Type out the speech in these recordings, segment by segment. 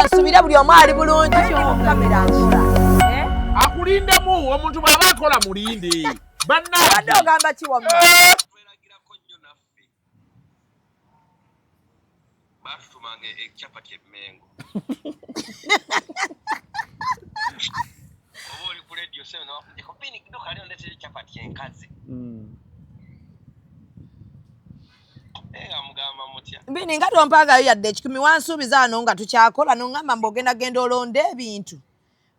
kansubire buli omu ali bulungi kamera nkola akulindemu omuntu bw'aba akola mulinde wadde ogamba kiwamma batumange ekyapati emmengo oba oli ku radio seno ekopini kidoka leo ndetse ekyapati enkazi mugamba mutya mbini nga tompagayo yadde ekikumi wansuubiza wano nga tukyakola nongamba mbogenda genda olonda ebintu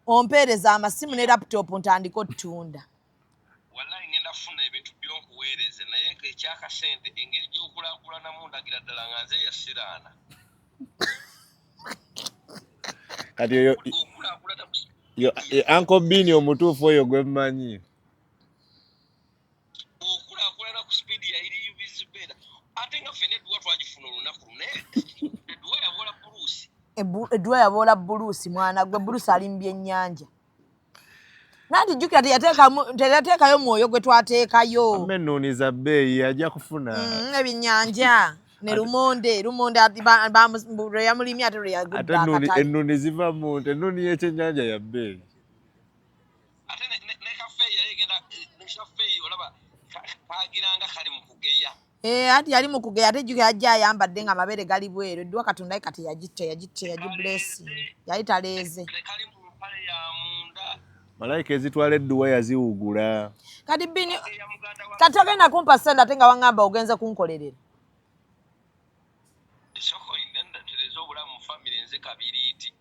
ompeereza amasimu ne laputopu ntandika otutunda wallahi ngenda kufuna ebintu byonkuweereze naye ekyakasente engeri gy'okulaakulanamu ndagira ddala nga nze yasiraana kati yo Uncle Bini omutuufu oyo gwe mmanyi okulaakulana ku sipiidi yairi yubizibeera ate nga ffene edduwa twagifuna olunaku lunaye edduwa yabola buluusi edduwa yabola buluusi mwana gwe buluusi ali mu byennyanja nanti jjukira teyateekayo mwoyo gwe twateekayo amennuuni za bbeeyi ajja kufuna ebyennyanja ne lumonde lwe yamulimye ate lwe yagudde akatale ennuuni ziva mu nte ennuuni y'ekyennyanja ya bbeeyi ate ne kafeeyi yayegenda nekafeeyi olaba kaagiranga kali mu kugeya anti yali mu kugeya ate jjukira ajja ayambadde nga amabere gali bweru edduwa katonda ye kati yagiblessing yali taleeze kali mu mpale ya munda malayika ezitwala edduwa yaziwugula kati Bini kati ogenda kumpa ssente ate nga waŋŋamba ogenze kunkolerera esoko indendatereza obulamu mu famire nze kabiriiti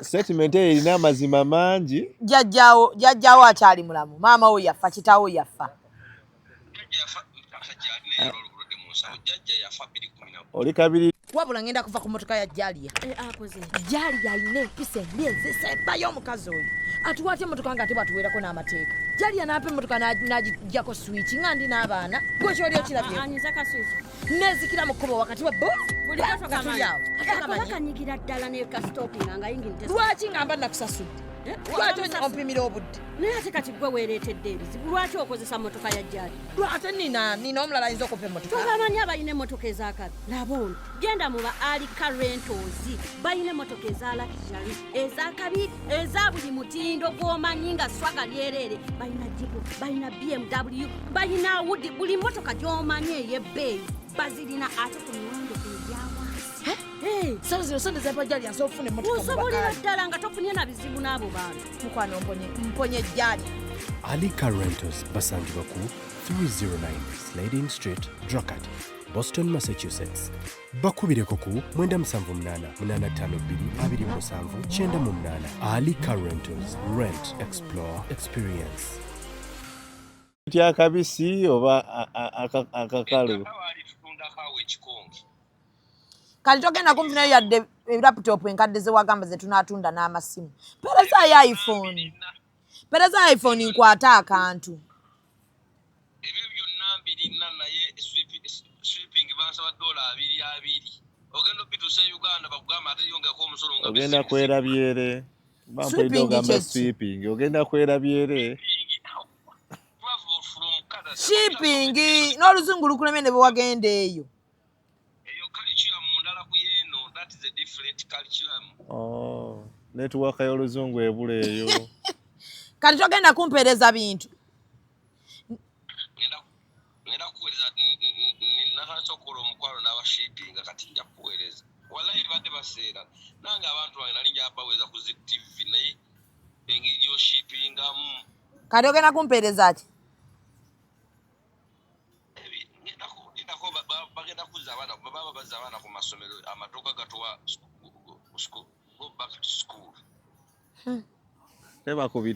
statement eyo erina amazima mangi jjajjaawo akyali mulamu maama wo yafa kitaawo yafa oli kabiri wabula ngenda kuva ku motoka ya Jaliya Jaliya alina empisa embi ezisembayo omukazi oyo atuwa ate emotoka nga ate bwatuweerako n'amateeka Jaliya n'apa emotoka n'agijjako swiki nga ndi n'abaana gwe kyoli okirabye nezikira mu kkubo wakati wa kanyigira ddala ne kasitopinga nga yingirite lwaki ngamba nakusasudde lwaki ompimira obudde naye ate kati gwe weereetedde ebizibu lwaki okozesa motoka ya Jali ate nina omulala ayinza okupa emotoka tobamanyi abalina emmotoka ezakabi laba ono genda mu ba Alika Rentals balina emmotoka eza luxury ezakabi eza buli mutindo gw'omanyi nga swaga lyereere balina jipu balina BMW balina Audi buli mmotoka gy'omanyi ey'ebbeeyi bazirina ate ku miwendo sawa sonde za Jaliya nsobola okufuna emmotoka osobolera ddala nga tofunye na bizibu n'abo bantu mukwano mponye Jaliya Alika Rentals basangibwa ku 309 Slading Street, Dracut, Boston, Massachusetts. Bakubireko ku 978-852-277-98. Alika Rentals. Rent, explore, experience. Akabisi oba akakalu kati togenda kumfinayo yadde laputopu enkadde ze wagamba ze tunaatunda n'amasimu pereza ya iPhone nkwata akantu ebyo byonna mbirina naye sweeping bansaba $220 ogenda opituusa Uganda bakugamba ate yongeko omusolo nga ogenda kwerabyere bampegamba sweeping ogenda kwerabyere shipping n'oluzungu lukulemye ne bwewagenda eyo netiwaka y'oluzungu ebula eyo kati togenda kumpeereza bintu ngenda kuweereza natandise okukola omukwano n'abashippinga kati nja kuweereza wallahi badde baseera nange abantu bange nali njabaweeza ku ZTV naye engeri gy'oshippingamu kati ogenda kumpeereza ki bagenda kuzza abaana baba bazza abaana ku masomero amatoka gatowa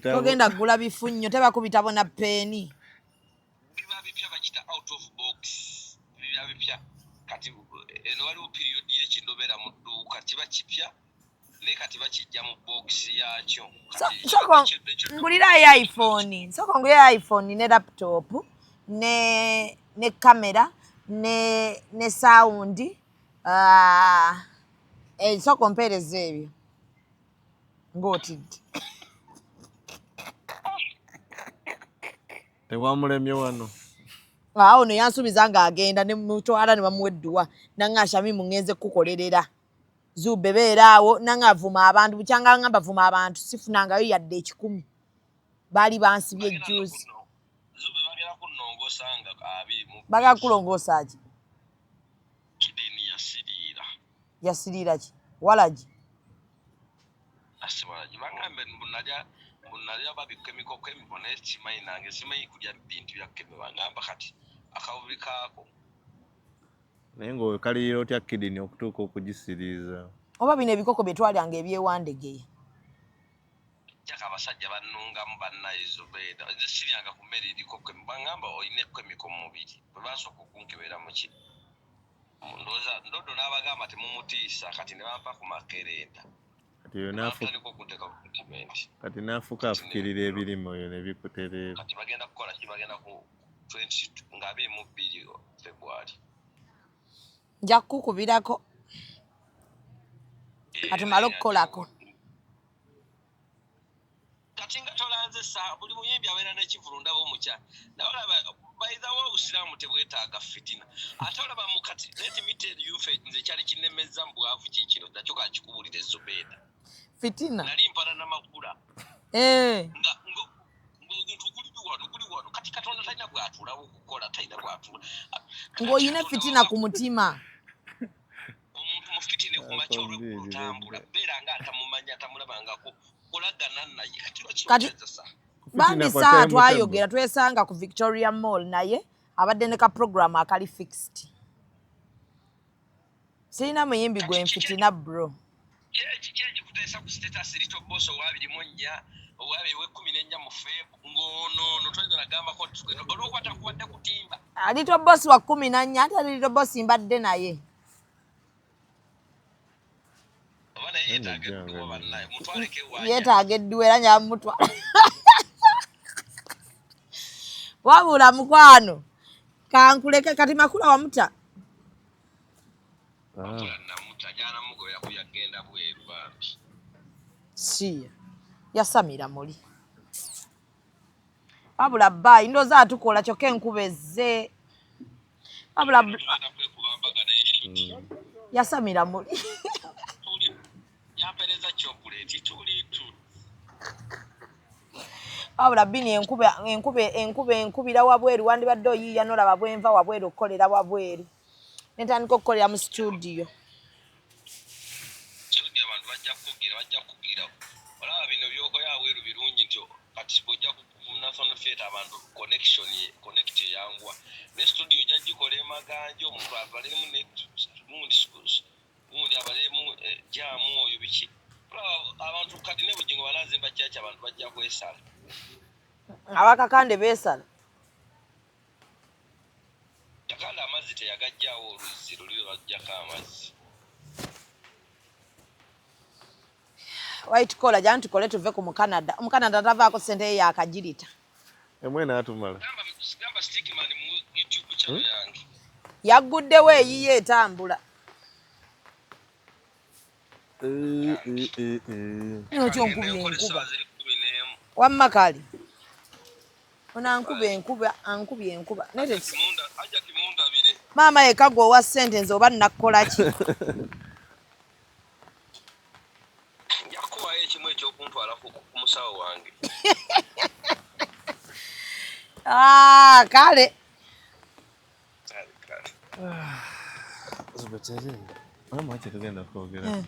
togenda kugula bifunnyo tebakubitabo na peeni biba bipya bakita out of box biba bipya kati eno waliwo periodi y'ekindobera mu dduuka kiba kipya naye kati bakijja mu box yakyo ngulirayo iPhone soko ngulirayo iPhone ne laptop ne kamera ne sound soko mpeereza ebyo ng'otidde tewamulemye wano awo no yansubiza nga agenda ne mutwala ne bamuwedduwa nanga Shami mungenze kukolerera Zube beeraawo nanga vuma abantu bukyanga ngamba vuma abantu sifunangayo yadde ekikumi bali bansibye juice Zube bagera kunongosa nga abiri mu bagakulongoosa ki kidini yasirira ki walaji asiwalaji bagambe munalya babikemiko kemiko naye simanyi nange simanyi kulya bintu bya kemi bagamba kati akawubi kaako naye ng'okalirira otya kidini okutuuka okugisiriiza oba bino ebikoko bye twalyanga ebyewandegeye jaka abasajja bannungamu bannayizo beeda zisiryanga ku mmere eriko kemi bagamba olina kemiko mu mubiri bwe basooka okunkebera mu ki ndowooza ndodo n'abagamba temumutiisa kati ne bampa ku makerenda kati naafuka afukirira ebirime oyo ne bikutereera kati bagenda kukola ki bagenda ku 22 nga 22 February nja kukubirako katumale okukolako kati nga tolanze saa buli muyimbi abeera n'ekivulu ndaba omukya naolaba bayizawo obusiraamu tebwetaaga fitina ate olaba mukati leti mitel yufe nze kyali kinemeza mu bwavu kikino nakyo kakikubulira Zubeeda fitina nali mpana n'amakula nga omuntu guli wano kati Katonda talina bw'atuulawo okukola talina bw'atuula ng'oyina fitina ku mutima omuntu mufitine ku makya olw'okutambula beera nga atamumanya atamulabangako olagana naye kati bambi saa twayogera twesanga ku Victoria Mall naye abadde ne ka program akali fixed sirina muyimbi gwe nfitina bro kyeji kuteesa ku status Little Boss owabirimu nnya owabeewe 14 mu Feb ngono tweza nagambako olwokwata kubadde kutimba Little Boss wa 14 ate Little Boss mbadde naye yeetaageddwa era nyamutwala wabula mukwano kankuleke kati makula wamuta si yasamira muli wabula bbayi ndooza atukola kyokka enkuba ezze wabula yasamira muli wabula bini enkubira wabweru wandibadde oyiiya nolaba bwenva wabweru okukolera wabweru netandika okukolera mu studio abantu bajja kugira olaba bino byokola wabweru birungi nti kati bojja ku National Theatre abantu connect yangwa ne studio jagikola emaganja omuntu abalemu mundi abalemu jamu oyo biki abantu kati ne bugingo banazimba kyacha abantu bajja kwesala abakakande beesala yakanda amazzi teyagajjawo oluzzi luli bajjako amazzi White collar jantu tukole tuve ku Canada tavaako sente ye yakagirita emwena atumala gamba Stickman mu YouTube channel yange yagguddewo eyiye etambula kyo nkubye enkuba wamma kali ona ankubye enkuba maama yekagwa owa ssente nze oba nnakukola ki njakuwayo ekimu ekyokuntwala ku musawo wange kale mama wache tugenda kwogera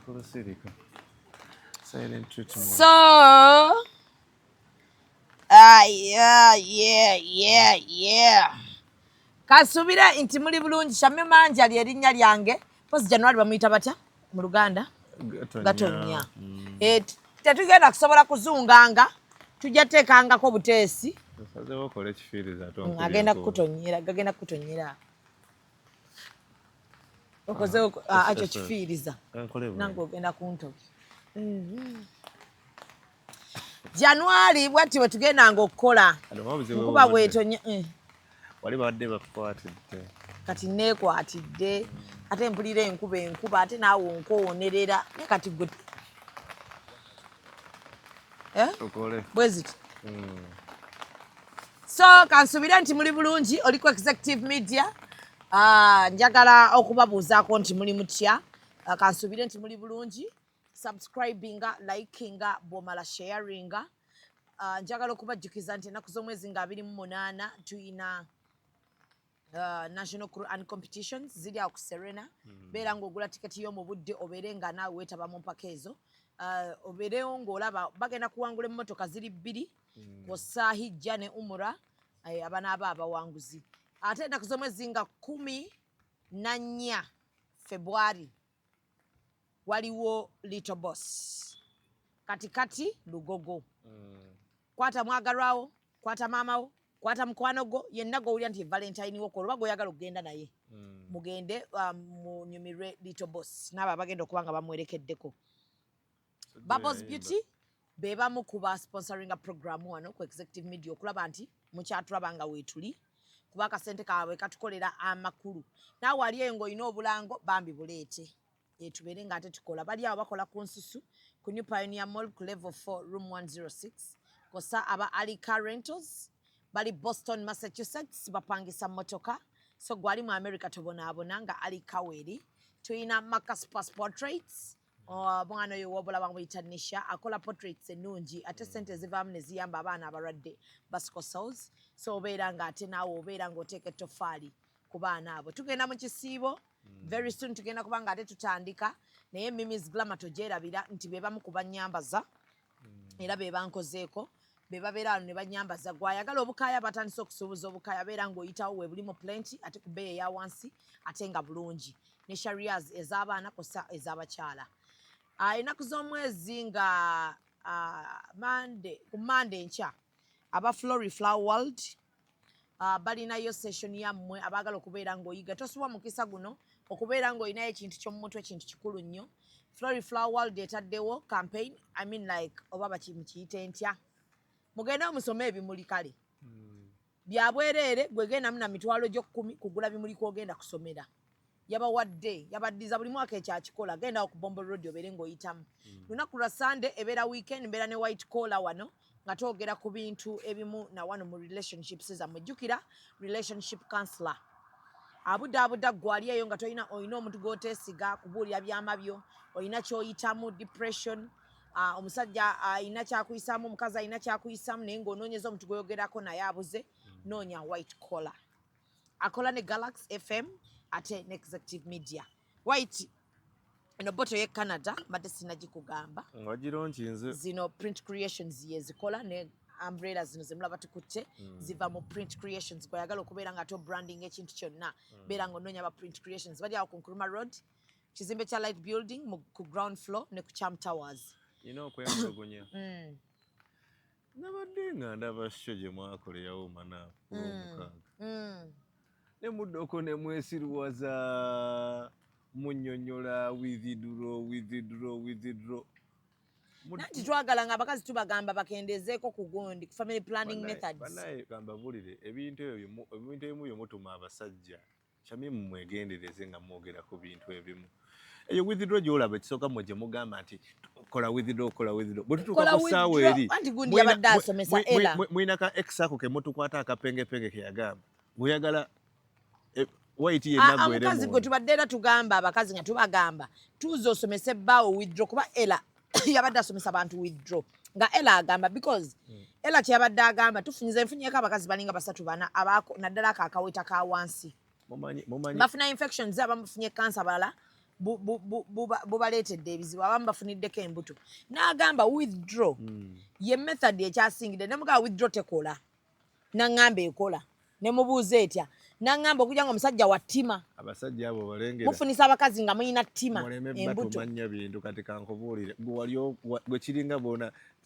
ku lusirika silent treatment so yeah kasubira nti muli bulungi Shami Manja lyerinnya lyange posi January bamuyita batya mu Luganda Gatonya tetugenda kusobola kuzunganga tujja teekangako buteesi agenda kutonyera okoze akyo kifiiriza nange ogenda kuntoba January bwati bwe tugendanga okukola kuba bwetonya wali badde bakwatidde kati neekwatidde ate mpulira enkuba ate naawe onkoonerera ne kati gwe okole bweziti So kansubira nti muli bulungi oliko Executive Media. Njagala okubabuuzaako nti muli mutya. Kansubire nti muli bulungi. Subscribinga, likinga, bwomala sharinga. Njagala okubajjukiza nti ennaku z'omwezi nga 28 tuyina National Quran Competitions ziri awo ku Serena. Beera ng'ogula tiketi y'omu budde obeere nga naawe weetaba mu mpaka ezo. Obeerewo ng'olaba bagenda kuwangula emmotoka ziri 2 kw'ossa hijja ne umura abanaaba abawanguzi. Ate ennaku z'omwezi nga 14 February waliwo Little Boss katikati Lugogo. Kwata mwagalwawo, kwata maamawo, kwata mukwano gwo, yenna gw'owulira nti Valentine wo oba gw'oyagala okugenda naye. Mugende munyumirwe Little Boss n'abo abagenda okuba nga bamwerekeddeko. Bubbles Beauty be bamu ku ba sponsoringa program wano ku Executive Media okulaba nti mukyatulaba nga weetuli kuba akasente kaabwe katukolera amakulu. Naawe wali eyo ng'olina obulango bambi buleete. Tubeere nga ate tukola. Bali awo bakola ku Nsusu ku New Pioneer Mall ku level 4 room 106. Kosa aba Alika Rentals bali Boston, Massachusetts bapangisa motoka. So gwali mu America tobonaabona nga Alika weri. Tuyina Marcus Portraits. Mwana oyo w'obulaba muyita Nisha akola portraits ennungi ate sente zivaamu ne ziyamba abaana abalwadde bascosos. So obeera nga ate naawe obeera ng'oteeka ettoffaali ku baana abo. Tugenda mu kisiibo very soon tugenda kuba nga ate tutandika naye Mimi's Glamour togyerabira nti be bamu ku bannyambaza era be bankozeeko be babeera wano ne bannyambaza gwayagala obukaaya batandise okusuubuza obukaaya beera ng'oyitawo we bulimu plenty ate ku bbeeyi eya wansi ate nga bulungi ne sharias ez'abaana kosa ez'abakyala. Ennaku z'omwezi nga ku Monday nkya aba Flower World balinayo session yammwe abaagala okubeera ng'oyiga tosuba mukisa guno okubeera ng'olinayo ekintu ky'omumutwe ekintu kikulu nnyo. Flower World etaddewo campaign oba bakimukiyite ntya mugende omusome ebimuli kale byabwereere gwegendamu na mitwalo gyo 10 kugula bimuli kwogenda kusomera yabawadde yabaddiza buli mwaka ekyakikola genda ku Bombo Road obeere ng'oyitamu. Lunaku lwa Sunday ebeera weekend mbeera ne white collar wano nga twogera ku bintu ebimu na wano mu relationships zammwe. Jjukira relationship counselor abudde gwali eyo nga olina omuntu gw'oteesiga kubuulira byama byo olina ky'oyitamu depression omusajja alina kyakuyisaamu omukazi alina kyakuyisaamu naye ng'onoonyeza omuntu gweyogerako naye abuze noonya white collar. Akola ne Galaxy FM ate ne Executive Media. White eno boto ye Canada mbadde sinagikugamba zino print creations yezikola ne umbrella zino zemulaba tukutte ziva mu print creations gwayagala okubeera nga to branding ekintu kyonna beera ng'onoonya aba print creations bali awo ku Nkrumah Road kizimbe kya Light Building ku ground floor ne ku Cham Towers. Okwemulugunya nabadde nga ndaba sho gye mwakoleyawo mana omukaaga ne muddoko ne mwesirwaza munnyonnyola withdraw nanti twagala nga abakazi tubagamba bakendezeeko ku gundi ku family planning methods. Banaye gamba bulire ebintu ebimu byomutuma abasajja kyami mumwegendereze nga mwogera ku bintu ebimu. Eyo withdraw gyolaba ekisooka mwe gye mugamba nti kola withdraw bwe tutuuka ku ssaawa eri mwina ka ex ako ke mutukwata akapengepenge ke yagamba bweyagala White yenna gwere mukazi gwe tubadde era tugamba abakazi nga tubagamba tuze osomese bbaawo withdraw kuba Ella yabadde asomesa abantu withdraw nga Ella agamba because Ella kyeyabadde agamba nfunyeeko abakazi balinga 3-4 abaako naddala ako akaweta ka wansi bafuna infections abamu bafunye cancer abalala bubaleetedde ebizibu abamu bafuniddeko embuto n'agamba withdraw ye method ekyasingidde ne mugaba withdraw tekola n'angamba ekola ne mubuuza etya n'angamba okujja nga omusajja wa ttima abasajja abo balengera mufunisa abakazi nga mulina ttima embuto manya bintu kati kankubuulire gwe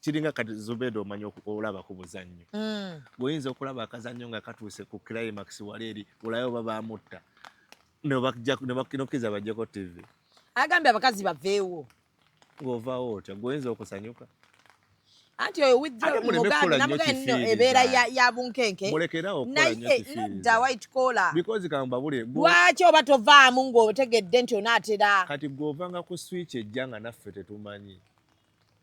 kiringa kati Zubedo omanyi olaba ku buzannyo bw'oyinza okulaba akazannyo nga katuuse ku climax waleeri olayo babamutta nokkiza bajjeko TV agambye abakazi baveewo ng'ovaawo otya gweoyinza okusanyuka anti oyo withdraw mugambi namugaye nno ebeera ya bunkenke naye nedda white collar because kambabule lwaki oba tovaamu ng'otegedde nti onaatera kati bw'ovanga ku switch ejja nga naffe tetumanyi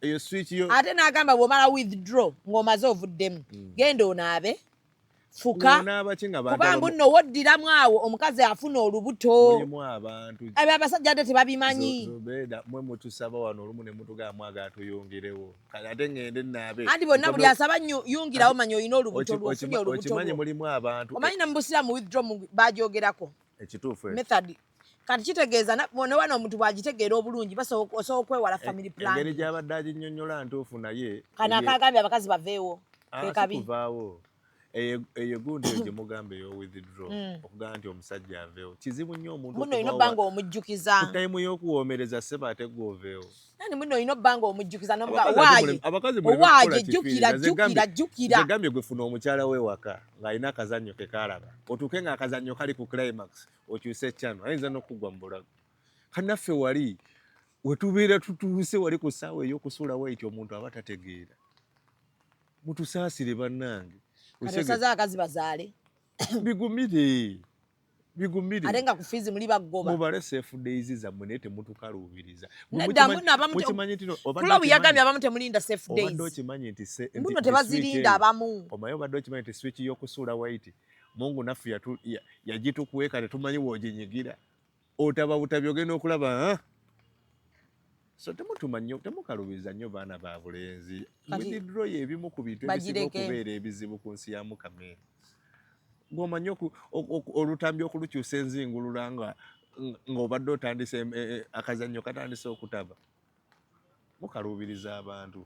eyo switch yo ate n'agamba bw'omala withdraw ng'omaze ovuddemu genda onaabe fuka kuba mbuno woddiramu awo omukazi afuna olubuto abo abasajja ate tebabimanyi mwe mutusaba wano olumu ne mutugamba agatuyungirewo kale ate ngende naabe anti bonna buli asaba yungirawo manyi olina olubuto lwofunye olubuto okimanyi mulimu abantu omanyi ne mu busiraamu withdraw bajoogerako ekituufu method kati kitegeeza ne wano omuntu bwagitegeera obulungi osobola okwewala family plan engeri gy'abadde aginyonnyola ntuufu naye kana akagambye abakazi baveewo kekabi kuvaawo eyo gundi eyo gyemugamba eyo withdraw okugamba nti omusajja aveewo kizibu nnyo omuntu muno olina obbanga omujjukiza tayimu y'okuwoomereza sseba ate gwoveewo nani muno olina obbanga omujjukiza owaaye jjukira egambye gwefuna omukyala w'ewaka ng'alina akazannyo ke kaalaba otuuke ng'akazannyo kali ku climax okyuse ekyano ayinza n'okugwa mu bulago kannaffe wali wetubeera tutuuse wali ku ssaawa ey'okusuulawo ekyo omuntu aba tategeera mutusaasire bannange osaza akazi bazaale bigumire ate nga ku fiizi muli baggoba mubale safe days zammwe naye temutukaluubiriza kulobu yagambye abamu temulinda safe days obadde okimanyi nti mbuno tebazirinda abamu omaye obadde okimanyi nti switch y'okusuula waiti mungu naffe yagitukuweka tetumanyi wooginyigira otaba butabi ogenda okulaba so temukaluubiriza nnyo baana ba bulenzi withdraw ebimu ku bintu ebisinga okubeera ebizibu ku nsi ya Mukama ng'omanyi olutambi okulukyusa enzingulula ng'obadde otandise akazannyo katandise okutaba mukaluubiriza abantu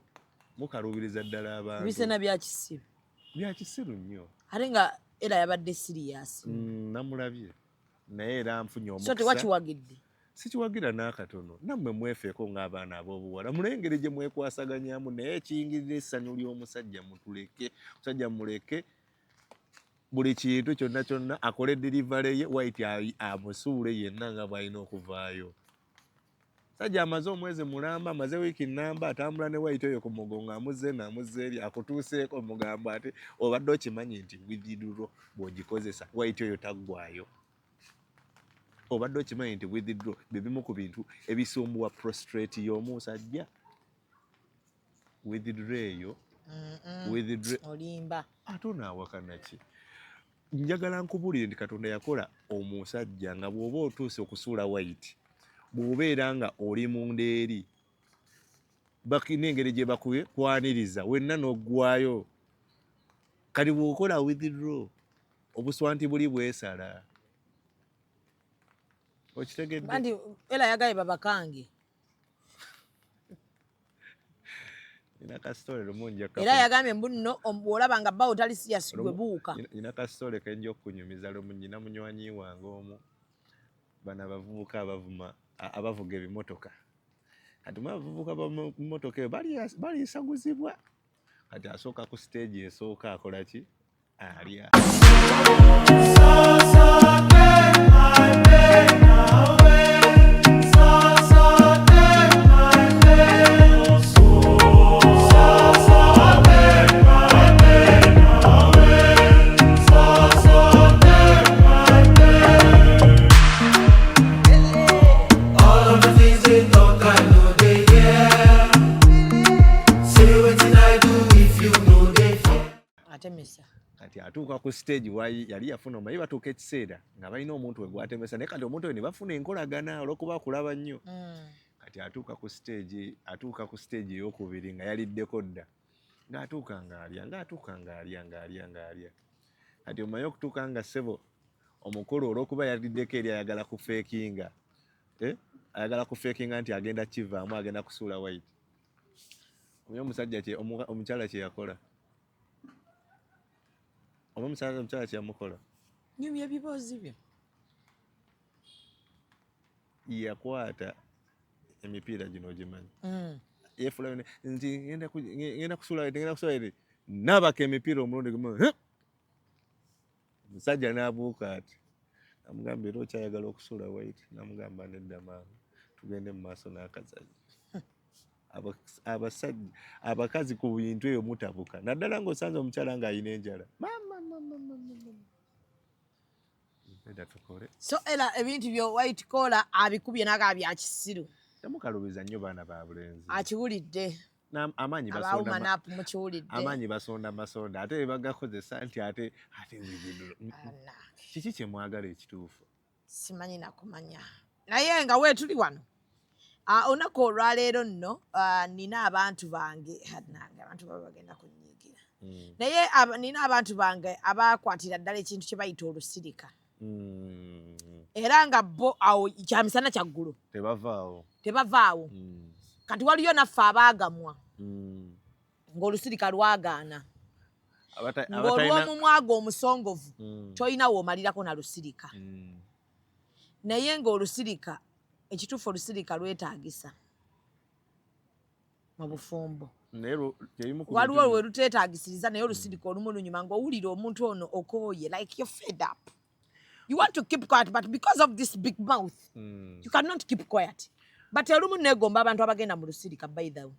mukaluubiriza ddala abantu bisena bya kisiru nnyo ate nga era yabadde siriyasi namulabye naye era nfunye omukisa so tewakiwagidde sikiwagira n'akatono nammwe mwefeeko ng'abaana ab'obuwala mulengere gye mwekwasaganyamu naye ekiyingirira essanyu ly'omusajja mutuleke musajja muleke buli kintu kyonna kyonna akole derivale ye waiti amusuule yenna nga bw'alina okuvaayo sajja amaze omwezi mulamba amaze wiiki nnamba atambula ne waiti oyo ku mugongo amuzze n'amuzza eri akutuuseeko mugamba ate obadde okimanyi nti withdraw bw'ogikozesa waiti oyo taggwayo obadde okimanyi nti withdraw bibimu ku bintu ebisumbuwa prostrate y'omusajja withdraw eyo olimba ate onaawakana ki njagala nkubulire nti Katonda yakola omusajja nga bw'oba otuuse okusuula waiti bw'obeera nga oli munda eri n'engeri gye bakwaniriza wenna n'oggwayo kati bw'okola withdraw obuswanti buli bwesala okitegedde anti era yagaye babakange nina kasitole lumungi era yagambye mbuno bw'olaba nga bbawo tali siyasi gwe buuka nina kasitole kenja okukunyumiza lumu nyina munywanyi wange omu bano abavubuka abavuga ebimotoka kati abavubuka b'emmotoka eyo baliisaguzibwa kati asooka ku siteegi esooka akola ki alya kati atuuka ku stage yali yafuna omanyi batuuka ekiseera nga balina omuntu we gwatemesa naye kati omuntu we ne bafuna enkolagana olw'okuba akulaba nnyo kati atuuka ku stage ey'okubiri nga yaliddeko dda ng'atuuka ng'alya kati omanyi okutuuka nga ssebo omukulu olw'okuba yaliddeko eri ayagala kufeekinga nti agenda kivaamu agenda kusuula waiti omanyi omukyala kye yakola omukyala kyeyamukola nyumya ebiboozi byo yakwata emipiira gino ogimanyi yefula nti ngenda kusula eti nabaka emipiira omulundi gumu omusajja n'abuuka ati namugamba era okyayagala okusula waiti namugamba nedda maama tugende mu maaso n'akazanyo abakazi ku bintu eyo mutabuka naddala ng'osanze omukyala ng'alina enjala so era ebintu byo white collar abikubye naga bya kisiru temukalubiza nnyo baana ba bulenzi akiwulidde Amaanyi abaawuma naapu mukiwulidde amaanyi basonda masonda ate bagakozesa nti ate kiki kyemwagala ekituufu simanyi nakumanya naye nga weetuli wano olunaku olwaleero nno nina abantu bange nange abantu baba bagenda kunyiigira naye nina abantu bange abakwatira ddala ekintu kye bayita olusirika era nga bo awo kyamisana kyaggulu tebavaawo kati waliyo naffe abaagamwa ng'olusirika lwagaana ng'olw'omumwago omusongovu toyina woomalirako na lusirika naye ng'olusirika ekituufu olusirika lwetaagisa mu bufumbo waliwo we luteetaagisiriza naye olusirika olumu lunyuma ng'owulira omuntu ono okooye like you're fed up you want to keep quiet but because of this big mouth you cannot keep quiet but olumu neegomba abantu abagenda mu lusirika by the way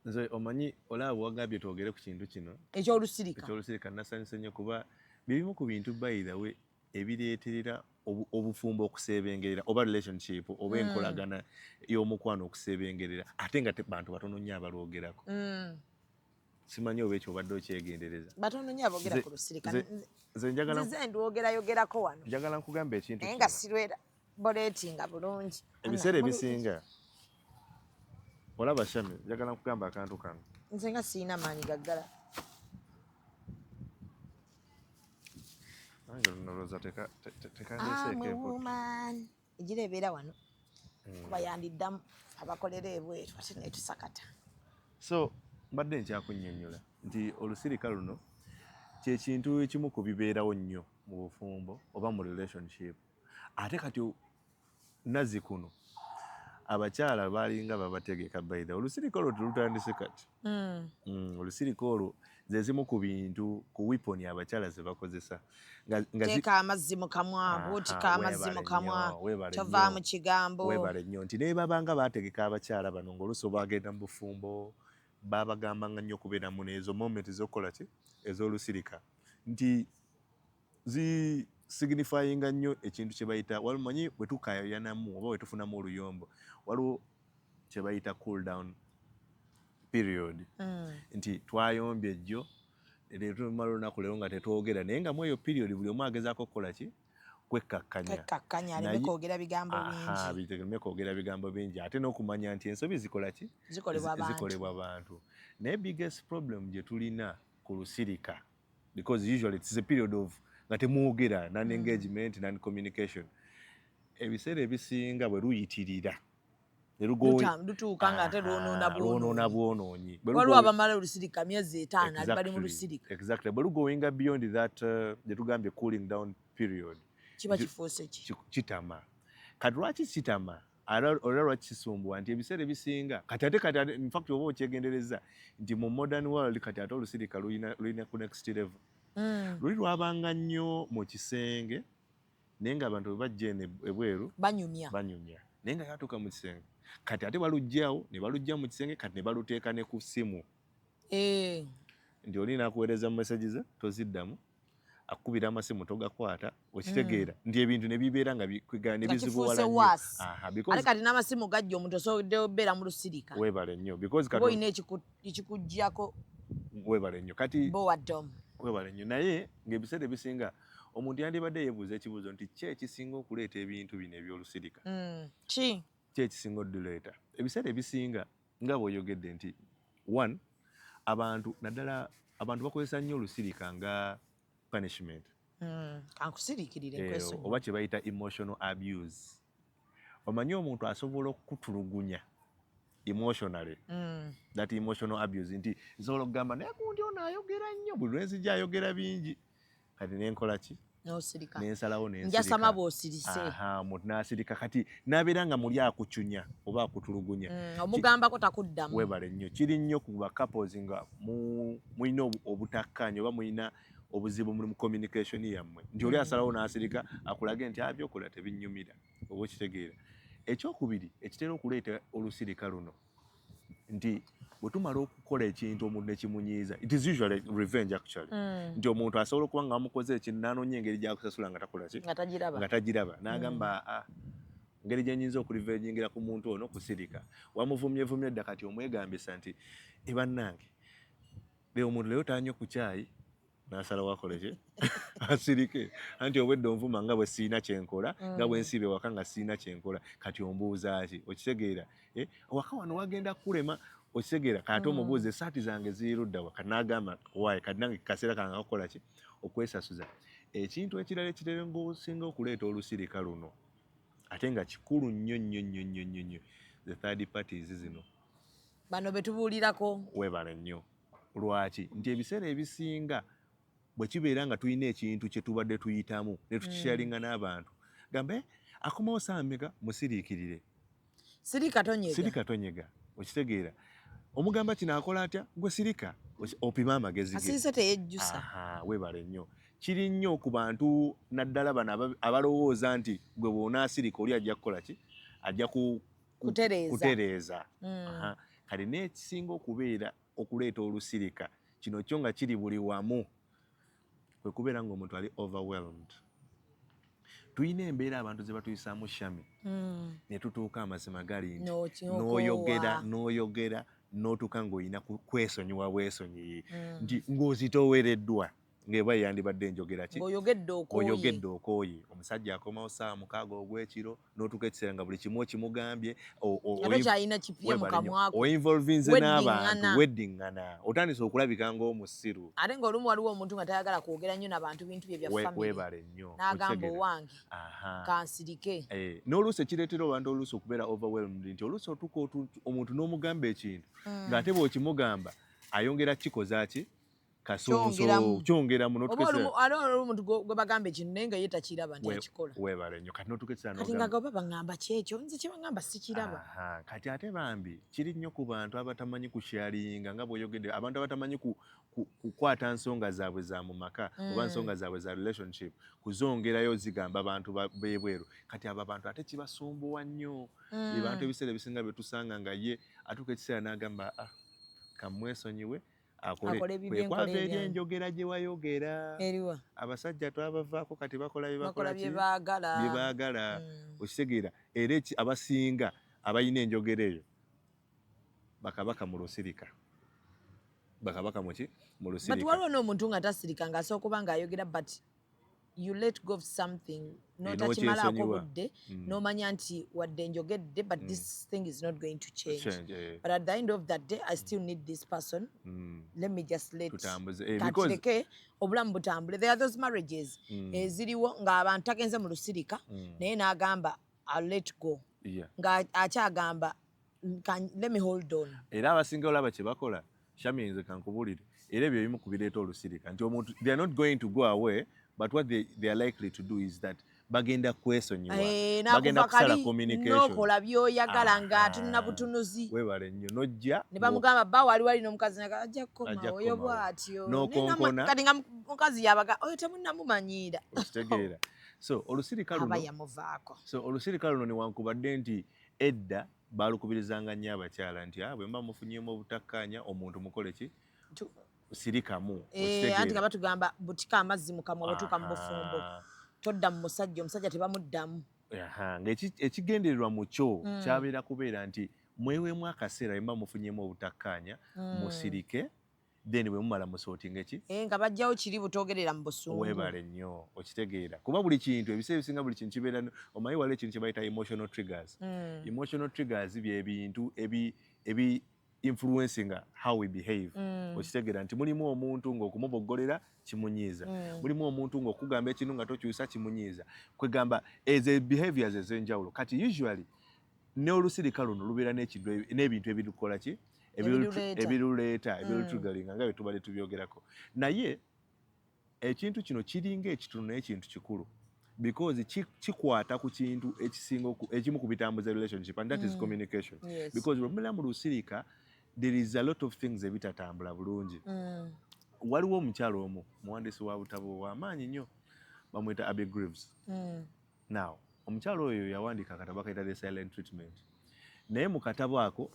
nze omanyi olaba wagambye twogere ku kintu kino ekyolusirika nasanyuse nnyo kuba bibimu ku bintu by the way ebireeterera obufumbo okusebengerera oba relationship oba enkolagana y'omukwano okusebengerera ate nga bantu batono nnyo abalwogerako simanyi oba ekyo obadde okyegendereza batono nnyo aboogera ku lusirika nze ndwogerayogerako wano njagala nkugamba ekintu naye nga sirwera boleetinga bulungi ebiseera ebisinga olaba Shami njagala nkugamba akantu kano nze nga sirina maanyi gaggala noloza tekandeseeko egira ebeera wano kuba yandiddamu abakolera ebweru ate netusakata so mbadde nkyakunnyonnyola nti olusirika luno kyekintu ekimu ku bibeerawo nnyo mu bufumbo oba mu relationship ate kati nazi kuno abakyala baalinga babategeka baida olusirika olwo tulutandise kati olusirika olwo zezimu ku bintu ku wiponi abakyala ze bakozesa teeka amazzi mu kamwa buutika amazzi mu kamwa tova mu kigambo weebale nnyo nti naye babanga baategeka abakyala bano ng'oluusi bagenda mu bufumbo babagambanga nnyo okubeera mu neezo moment z'okukola ki ez'olusirika nti signifyinga nnyo ekintu kye bayita walimanyi bwe tukayanamu oba bwe tufunamu oluyombo waliwo kye bayita cool down period nti twayombye ejjo tumala olunaku leero nga tetwogera naye nga mu eyo period buli omu agezaako okukola ki kwekkakkanya aleme kwogera bigambo bingi aleme kwogera bigambo bingi ate n'okumanya nti ensobi zikola ki zikolebwa abantu naye biggest problem gye tulina ku lusirika because usually it's a period of nga temwogera non-engagement non-communication ebiseera ebisinga bwe luyitirira lutuuka nga ate lwonoona bwonoonyi waliwo abamala olusirika myezi 5 bali mu lusirika exactly bwe lugoinga beyond that gye tugambye cooling down period kiba kifuuse kitama kati lwaki kitama olwa lwaki kisumbuwa nti ebiseera ebisinga kati ate infact oba okyegendereza nti mu modern world kati ate olusirika lulina ku next level luli lwabanga nnyo mu kisenge naye nga abantu bwe bajja eno ebweru banyumya naye nga yatuuka mu kisenge kati ate balugjawo ne balugja mu kisenge kati ne baluteeka ne ku ssimu nti oli nakuweereza mu message ze toziddamu akukubira amasimu togakwata okitegeera nti ebintu ne bibeera nga ne bizibuwala nnyo ate kati n'amasimu gajja omuntu osobodde obeera mu lusirika weebale nnyo because olina ekikuggyako weebale nnyo kati bowadom webale nnyo naye ng'ebiseera ebisinga omuntu yandibadde yeebuuza ekibuuzo nti ki ekisinga okuleeta ebintu bino ebyolusirika ki ekisinga odireeta ebiseera ebisinga nga bw'oyogedde nti one abantu naddala abantu bakozesa nnyo olusirika nga punishment kankusiriikirire oba kye bayita emotional abuse omanyi omuntu asobola okutulugunya emotionally that emotional abuse nti nsobola okugamba naye gundi ono ayogera nnyo buli lwenzijja ayogera bingi kati nenkola ki nensalawo njasama bw'osirise omuntu n'asirika kati n'abeera nga muli akucunya oba akutulugunya omugambako takuddamu weebale nnyo kiri nnyo ku ba couples nga mulina obutakkaanya oba mulina obuzibu mu communication yammwe nti oli asalawo n'asirika akulage nti byokola tebinnyumira oba okitegeera ekyokubiri ekitera okuleeta olusirika luno nti bwe tumala okukola ekintu omuntu nekimunyiiza it is usually revenge actually nti omuntu asobola okuba nga bamukoze ekintu n'anoonya engeri gyakusasula nga takola ki nga tagiraba n'agamba ngeri gye nnyinza okulivenjingira ku muntu ono kusirika wamuvumyevumye dda kati omwegambisa nti ebannange leo omuntu leero tanywe ku caayi n'asalawo akole ki asirike anti obwedde onvuma nga bwe siina kyenkola nga bwe nsiibe waka nga siina kyenkola kati ombuuza ki okitegeera waka wano wagenda kulema okitegeera kati omubuuza esaati zange zirudda waka n'agamba waayi kati nange kaseera kange akakola ki okwesasuza ekintu ekirala ekirala ng'osinga okuleeta olusirika luno ate nga kikulu nnyo nnyo nnyo nnyo nnyo nnyo the third parties zino bano betubuulirako weebale nnyo lwaki nti ebiseera ebisinga bwe kibeera nga tulina ekintu kye tubadde tuyitamu ne tukisharinga n'abantu gambe akomawo saameka musiriikirire sirika tonyega okitegeera omugamba kino akola atya gwe sirika opime amagezi ge asirise teyejjusa weebale nnyo kiri nnyo ku bantu naddala bano abalowooza nti gwe bw'onaasirika oli ajja kukola ki ajja kutereeza kale n'ekisinga okubeera okuleeta olusirika kino kyo nga kiri buli wamu kwe kubeera ng'omuntu ali overwhelmed tulina embeera abantu ze batuyisaamu shami ne tutuuka amazima gali nti n'oyogera n'otuuka ng'olina kwesonyiwa bwesonyiyi nti ng'ozitoowereddwa ng'eba yandibadde enjogera ki oyogedde okooye omusajja akomawo ssaawa 6 ogw'ekiro n'otuuka ekiseera nga buli kimu okimugambye kyalina kipye mu kamwako oinvolvinze n'abantu weddiŋŋana otandise okulabika ng'omusiru ate ng'olumu waliwo omuntu nga tayagala kwogera nnyo n'abantu bintu bye bya famire weebale nnyo n'agamba owange kansirike n'oluusi ekireetera abantu oluusi okubeera overwhelmed nti oluusi otuuka omuntu n'omugamba ekintu ng'ate bw'okimugamba ayongera kikoza ki kyongeramu omuntu gwe bagamba ekintu naye nga ye takiraba nti akikola weebale nnyo kati notukesera kati nga gaba baŋŋamba kyekyo nze kye baŋŋamba sikiraba kati ate bambi kiri nnyo ku bantu abatamanyi kusharinga nga bw'oyogedde abantu abatamanyi kukwata nsonga zaabwe za mu maka oba nsonga zaabwe za relationship kuzongerayo zigamba abantu b'ebweru kati abo abantu ate kibasumbuwa nnyo abantu ebiseera ebisinga bye tusanga nga ye atuuka ekiseera n'agamba kamwesonyiwe akole kwava eri enjogera gye wayogera abasajja twabavaako kati bakola bye baagala okitegeera era abasinga abalina enjogera eyo bakabaka mu lusirika mu lusirika but waliwo n'omuntu nga tasirika ng'asooka kuba ng'ayogera but you let go of something notakimalaako budde n'omanya nti wadde njogedde but this thing is not going to change but at the end of that day I still need this person let me just katireke obulamu butambule there are those marriages eziriwo ng'abantu tagenze mu lusirika naye n'agamba I'll let go ng'akyagamba let me hold on era abasinga olaba kye bakola Shami nze kankubulire era ebyo ebimu kubireeta olusirika nti omuntu they are not going to go away but what they are likely to do is that bagenda kwesonyiwa bagenda kusala communication n'okola by'oyagala ng'atulina butunuzi weebale nnyo n'ojja ne bamugamba bba wali n'omukazi ajja kukoma oyo bw'atyo n'okonkona kati nga mukazi yabaga oyo temunnamumanyiira okitegeera so olusirika luno yamuvaako so olusirika luno newankubadde nti edda baalukubirizanga nnyo abakyala nti bwe mba mufunyemu obutakkaanya omuntu mukole ki sirikamu anti nga batugamba butika amazzi mu kamwa batuuka mu bufumbo todda mu musajja omusajja tebamuddamu ekigendererwa mu kyo kyabeera kubeera nti mweweemu akaseera bemba mufunyemu obutakkaanya musirike then bwe mumala musootinga eki nga bajjawo kiri butoogerera mu busungu weebale nnyo okitegeera kuba buli kintu ebiseera ebisinga buli kintu kibeera omanyi waliwo ekintu kye bayita emotional triggers emotional triggers bye bintu ebi influencinga how we behave okitegeera nti mulimu omuntu ng'okumuboggolera kimunyiiza mulimu omuntu ng'okugamba ekintu nga tokyusa kimunyiiza kwegamba ezo behaviors ez'enjawulo kati usually n'olusirika luno lubeera n'ebintu ebirukola ki ebiruleeta ebirutrigalinga nga bye tubadde tubyogerako naye ekintu kino kiringa ekitono naye kintu kikulu because kikwata ku kintu ekimu ku bitambuza relationship and that is communication because bwe mu lusirika there is a lot of things ebitatambula bulungi waliwo omukyalo omu muwandiisi wa butabo w'amaanyi nnyo bamwita Abby Greaves now omukyalo oyo yawandiika akatabo akayita The Silent Treatment naye mu katabo ako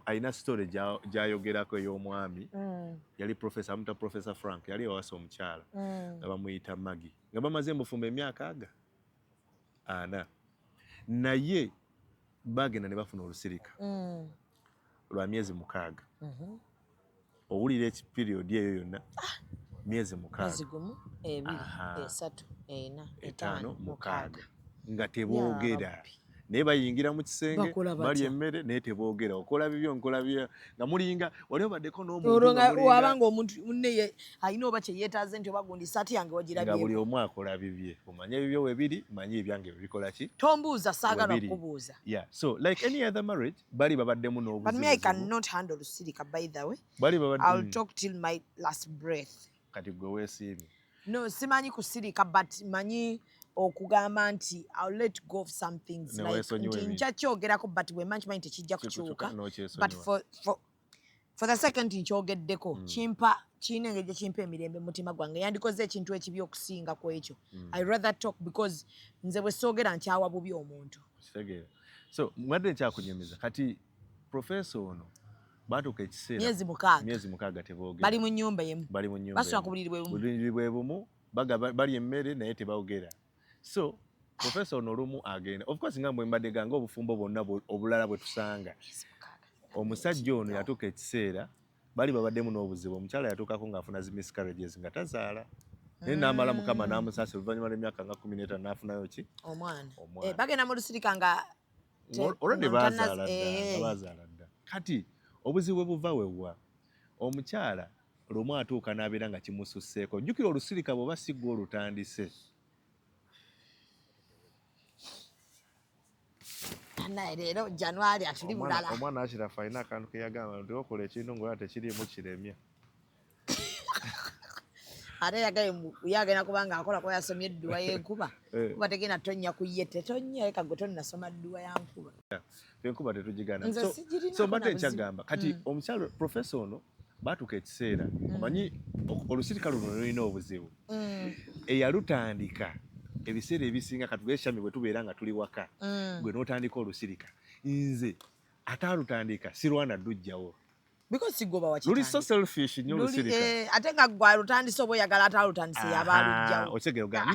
alina story gy'ayogerako ey'omwami yali amuta Professor Frank yali awasa omukyala nga bamuyita Maggie nga bamaze embufumbo emyaka 4 naye bagenda ne bafuna olusirika lwa myezi 6 owulira ekipiriyodi eyo yonna myezi 6 2 3 4 5 6 nga teboogera naye bayingira mu kisenge balya emmere naye teboogera okola bibyo nkola bibyo nga mulinga wali obaddeko n'omuntwabanga omuntu munne alina oba kyeyeetaaze nti oba gundi saati yange nga wagirabyeko buli omu akola bibye omanye ebibyo webiri manye ebyange bebikola ki tombuuza saagala kubuuza so like any other marriage bali babaddemu but me I cannot handle lusirika by the way bali I'll talk till my last breath kati gwe weesiimye no simanyi kusirika but manyi okugamba nti I'll let go of some things like nkyakyogerako but bwemankimanyi tekijja kukyuka but for the second nkyogeddeko kiina engeri gyekimpa emirembe mutima gwange yandikoze ekintu ekibi okusinga ku ekyo I rather talk because nze bwe soogera nkyawa bubi omuntu kitegeera so mwadde nkyakunyumiza kati professor ono batuuka ekiseera myezi 6 teboogera bali mu nnyumba emu basula ku buliri bwe bumu balya emmere naye tebaogera so professor ono olumu agenda of course nga mbwe mbadde ganga obufumbo bwonna obulala bwe tusanga omusajja ono yatuuka ekiseera bali babaddemu n'obuzibu omukyala yatuukako ng'afuna zi miscarriages nga tazaala naye n'amala mukama n'amusaasira oluvannyuma lw'emyaka nga 15 n'afunayo ki omwana bagenda mu lusirika nga olwedde bazaala dda kati obuzibu bwe buva wewa omukyala lumu atuuka n'abeera nga kimususseeko jjukira olusirika bw'oba si gwe olutandise naye leero January atuli bulala omwana Ashirafu alina akantu ke yagamba nti okola ekintu ng'olaba tekiriimu kiremya ate yagenda kubanga akola kuba yasomye edduwa y'enkuba kuba tegenda tonnya ku ye tetonnya leka gwe tonnasoma dduwa ya nkuba enkuba tetugigana so mbadde nkyagamba kati omukyalo professor ono baatuuka ekiseera omanyi olusirika luno lulina obuzibu eyalutandika ebiseera ebisinga katugeeshami bwe tubeera nga tuli waka gwe n'otandika olusirika nze ataalutandika sirwana ddujjawo luli so selfish nnyo olusirika ate nga gwe alutandise oba oyagala ataalutandise yaba alugjawo otegeera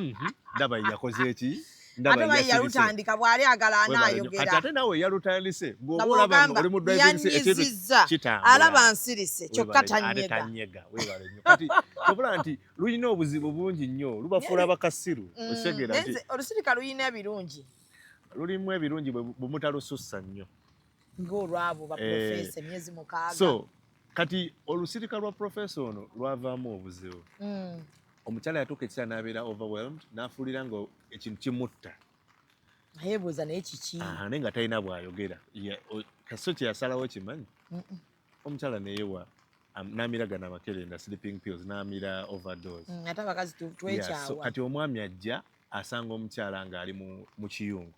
ndaba yakoze eki ate yalutandika bw'ali agala anaayogera ate naawe yalutandise bw'oba olaba oli mu driving ekintu kitambula alaba nsirise kyokka tanyega kati kyobula nti lulina obuzibu bungi nnyo lubafuula bakasiru otegeera nti olusirika lulina ebirungi lulimu ebirungi bwe mutalusussa nnyo ng'olwabo baprofesa emyezi 6 so kati olusirika lwa professor ono lwavaamu obuzibu omukyala yatuuka ekiseera n'abeera overwhelmed n'afuulira nga ekintu kimutta ayeebuuza naye kiki naye nga talina bw'ayogera kaso kye yasalawo kimanyi omukyala neyewa n'amiragana amakerenda sleeping pills n'amira overdose ate abakazi twekyawa kati omwami ajja asanga omukyala ng'ali mu kiyungu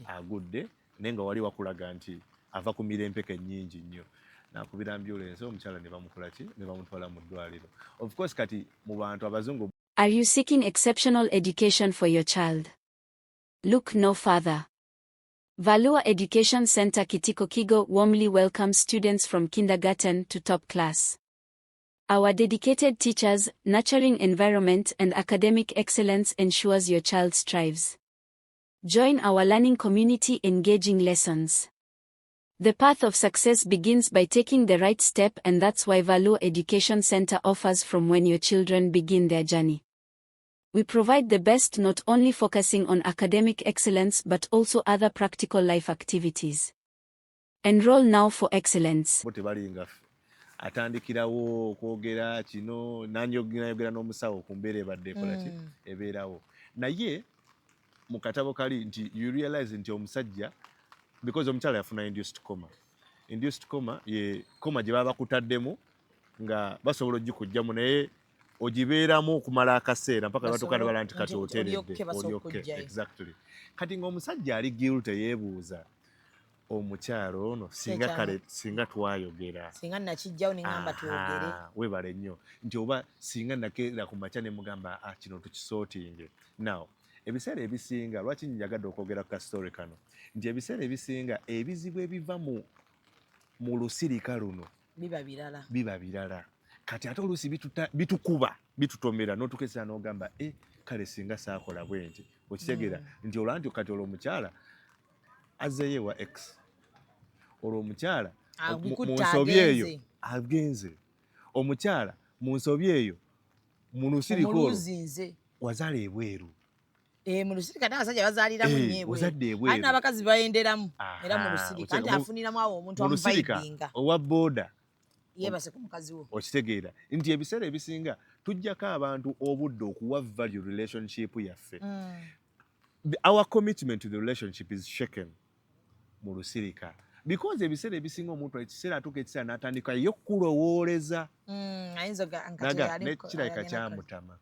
agudde naye nga wali wakulaga nti ava ku mirempeke nnyingi nnyo nakubira ambulance omukyala ne bamukola ki ne bamutwala mu ddwaliro of course kati mu bantu abazungu. Are you seeking exceptional education for your child? Look no further. Valua Education Center Kitiko Kigo warmly welcomes students from kindergarten to top class. Our dedicated teachers, nurturing environment and academic excellence ensures your child strives. Join our learning community, engaging lessons. The path of success begins by taking the right step, and that's why Valua Education Center offers from when your children begin their journey. We provide the best, not only focusing on academic excellence but also other practical life activities. Enroll now for excellence. Atandikirawo okwogera kino nanjogera n'omusawo ku mbeera ebadde ekola ki ebeerawo naye mu katabo kali nti you realize nti omusajja because omukyala yafuna induced coma ye coma gye baba bakutaddemu nga basobola ogikujjamu naye ogibeeramu okumala akaseera mpaka batuuka bala nti kati oteredde olyokke exactly kati ng'omusajja ali guilty yeebuuza omukyalo ono singa twayogera singa nakijjawo ningamba twogere webale nnyo nti oba singa nakeera ku makya ne mugamba kino tukisootinge now ebiseera ebisinga lwaki njagadde okwogera ku kasitory kano nti ebiseera ebisinga ebizibu ebiva mu lusirika luno biba birala kati ate oluusi bitukuba bitutomera n'otukesera n'ogamba kale singa saakola bwe nti okitegeera nti olwa nti kati olwo omukyala azzeeyo wa X olwo omukyala Agukutta mu nsobi eyo agenze. agenze omukyala mu nsobi eyo mu lusiriko olwo Omuluzinze. wazaala ebweru Mu lusirika n'abasajja bazaaliramu nnyo ebweru. ozadde ebweru. Ate n'abakazi bayenderamu Aha, era mu lusirika anti mu- afuniramu awo omuntu mu lusirika amuvaibinga. owa booda Yeebase ku mukazi wo. okitegeera nti ebiseera ebisinga tujjako abantu obudde okuwa value relationship yaffe. Our commitment to the relationship is shaken mu lusirika because ebiseera ebisinga omuntu ekiseera atuuka ekiseera n'atandika ye okulowooleza Ayinza naga nekirabika kyamutama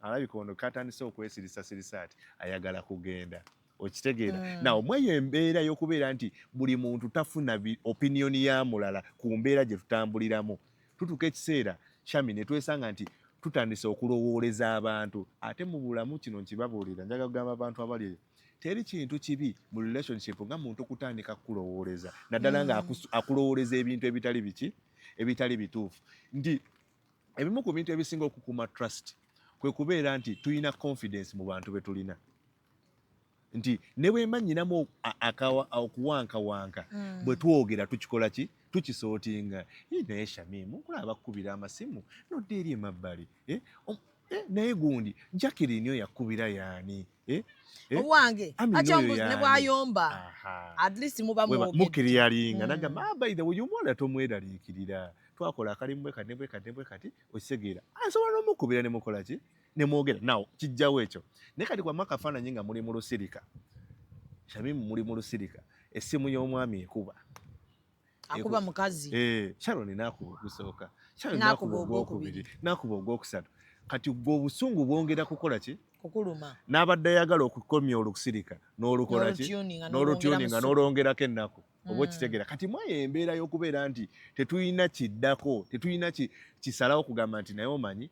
alabika ono katandise okwesirisasirisa ati ayagala kugenda okitegeera nawo mweyo embeera y'okubeera nti buli muntu tafuna opinion ya mulala ku mbeera gye tutambuliramu tutuuka ekiseera Shami ne twesanga nti tutandise okulowooleza abantu ate mu bulamu kino nkibabuulira njaga kugamba abantu abali teri kintu kibi mu relationship nga muntu kutandika kulowooleza naddala nga akulowooleza ebintu ebitali biki ebitali bituufu nti ebimu ku bintu ebisinga okukuma trust kwe kubeera nti tulina confidence mu bantu be tulina nti ne bwe mba nnyinamu okuwankawanka bwe twogera tukikola ki tukisootinga naye Shamimu kulaba kkubira amasimu nodde eri emabbali naye gundi Jacqueline oyo yakubira yaani owange akyombuzi ne bwayomba at least muba mukiriyalinga nagamba by the way omuwala tomweraliikirira twakola akalimu bwe kati okitegeera asobola n'omukubira ne mukola ki ne mwogera nawo kijjawo ekyo naye kati kwamma akafaananyi nga muli mu lusirika Shamimu muli mu lusirika essimu y'omwami ekuba akuba mukazi Sharon n'akuba ogusooka Sharon n'akuba ogwokubiri n'akuba ogwokusatu kati gwe obusungu bwongera kukola ki kukuluma n'abadde ayagala okukomya olusirika n'olukola ki n'olutuninga n'olwongerako ennaku oba okitegeera kati mwayo embeera y'okubeera nti tetulina kiddako tetulina kisalawo kugamba nti naye omanyi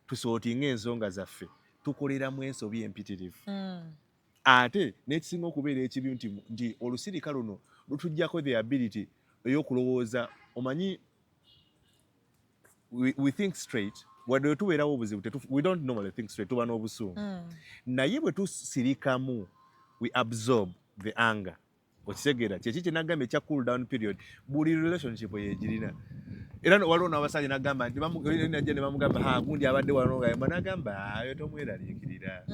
tusootinga ensonga zaffe tukoleramu ensobi empitirivu ate n'ekisinga okubeera ekibi nti olusirika luno lutuggyako the ability ey'okulowooza omanyi we think straight wadde tubeerawo obuzibu we don't normally think straight tuba n'obusungu naye bwe tusirikamu we absorb the anger okitegeera kyeki kyenagamba ekya cool down period buli relationship yegirina era waliwo n'abasajja nagamba nti najja ne bamugamba gundi abadde wano ngayamba nagamba ayo tomweraliikirira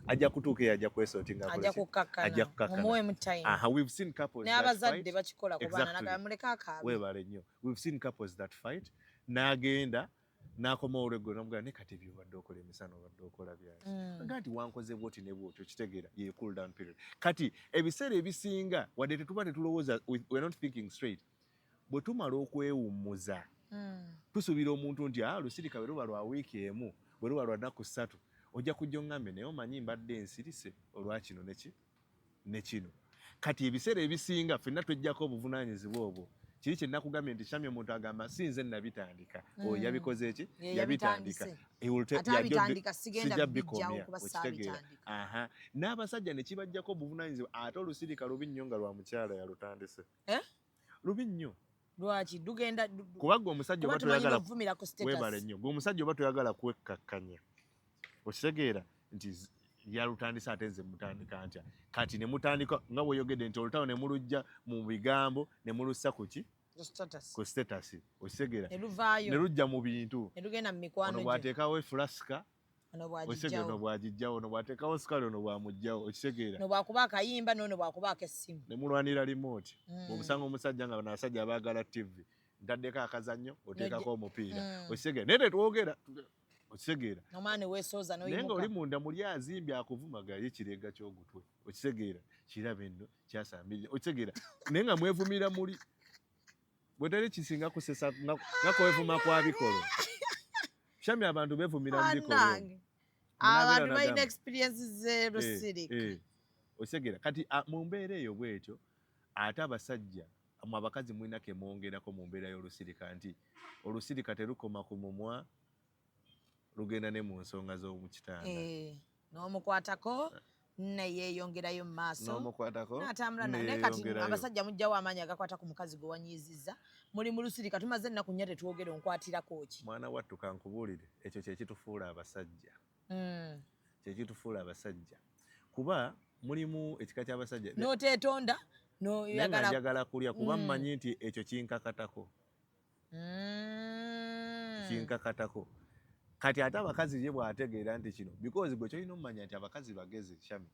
ajja kutuuka eyo ajja kwesootinga ajja kukakkana we've seen couples n'abazadde bakikola ku baana nagamba muleke akaabe weebale nnyo we've seen couples that fight n'agenda n'akoma olweggo n'amugamba ne kati byobadde okola emisano obadde okola byaki nga nti wankoze bwoti ne bwoti okitegeera ye cool down period kati ebiseera ebisinga wadde tetuba tetulowooza we're not thinking straight bwe tumala okwewummuza tusuubira omuntu nti lusirika bwe luba lwa wiiki emu bwe luba lwa nnaku 3 ojja kujja oŋŋambe naye omanyi mbadde nsirise olwa kino ne kino kati ebiseera ebisinga ffenna twejjako obuvunaanyizibwa obwo kiri kye nakugambye nti Shami omuntu agamba sinze nabitandika oyo yabikoze eki yabitandika sijja bikomya okitegeera n'abasajja ne kibajjako obuvunaanyizibwa ate olusirika lubi nnyo nga lwa mukyala yalutandise lubi nnyo lwaki dugenda kubagga omusajja oba toyagala webale nnyo gwe omusajja oba toyagala kwekkakkanya okitegeera nti yalutandisa ate nze mutandika ntya kati ne mutandika nga bweyogedde nti olutawo ne mulujja mu bigambo ne mulussa ku ki ku status okitegeera ne lujja mu bintu ono bw'ateekawo efulaska ono bw'agijjawo ono bw'ateekawo sukali ono bw'amugjawo okitegeera no bwakuba akayimba nono bwakubaako essimu ne mulwanira remote bw'obusanga omusajja nga n'abasajja abaagala TV ntaddeko akazannyo oteekako omupiira okitegeera naye tetwogera okitegeera naye nga oli munda muli azimbye akuvumaga ye kireega ky'ogutwe okitegeera kiraba enno kyasambirira okitegeera naye nga mwevumira muli bwe teri kisinga kusesa nga kwevuma kwa bikolo Shami abantu beevumira mu bikolo abantu balina experiences z'elusirika okitegeera kati mu mbeera eyo bwetyo ate abasajja mu abakazi mulina ke mwongerako mu mbeera y'olusirika nti olusirika terukoma ku mumwa lugenda ne mu nsonga z'omu kitanda n'omukwatako neyeeyongerayo mu maaso n'omukwatako n'atambula naye kati abasajja mujjawo amaanyi agakwata ku mukazi gwe wanyiizizza muli mu lusirika tumaze ennaku nnya tetwogere onkwatirako ki mwana wattu kankubuulire ekyo kyekitufuula abasajja kyekitufuula abasajja kuba mulimu ekika ky'abasajja n'oteetonda n'oyagala njagala kulya kuba mmanyi nti ekyo kinkakatako. Kinkakatako. Kati ate abakazi ye bw'ategeera nti kino because gwe kyolina omumanya nti abakazi bagezi Shami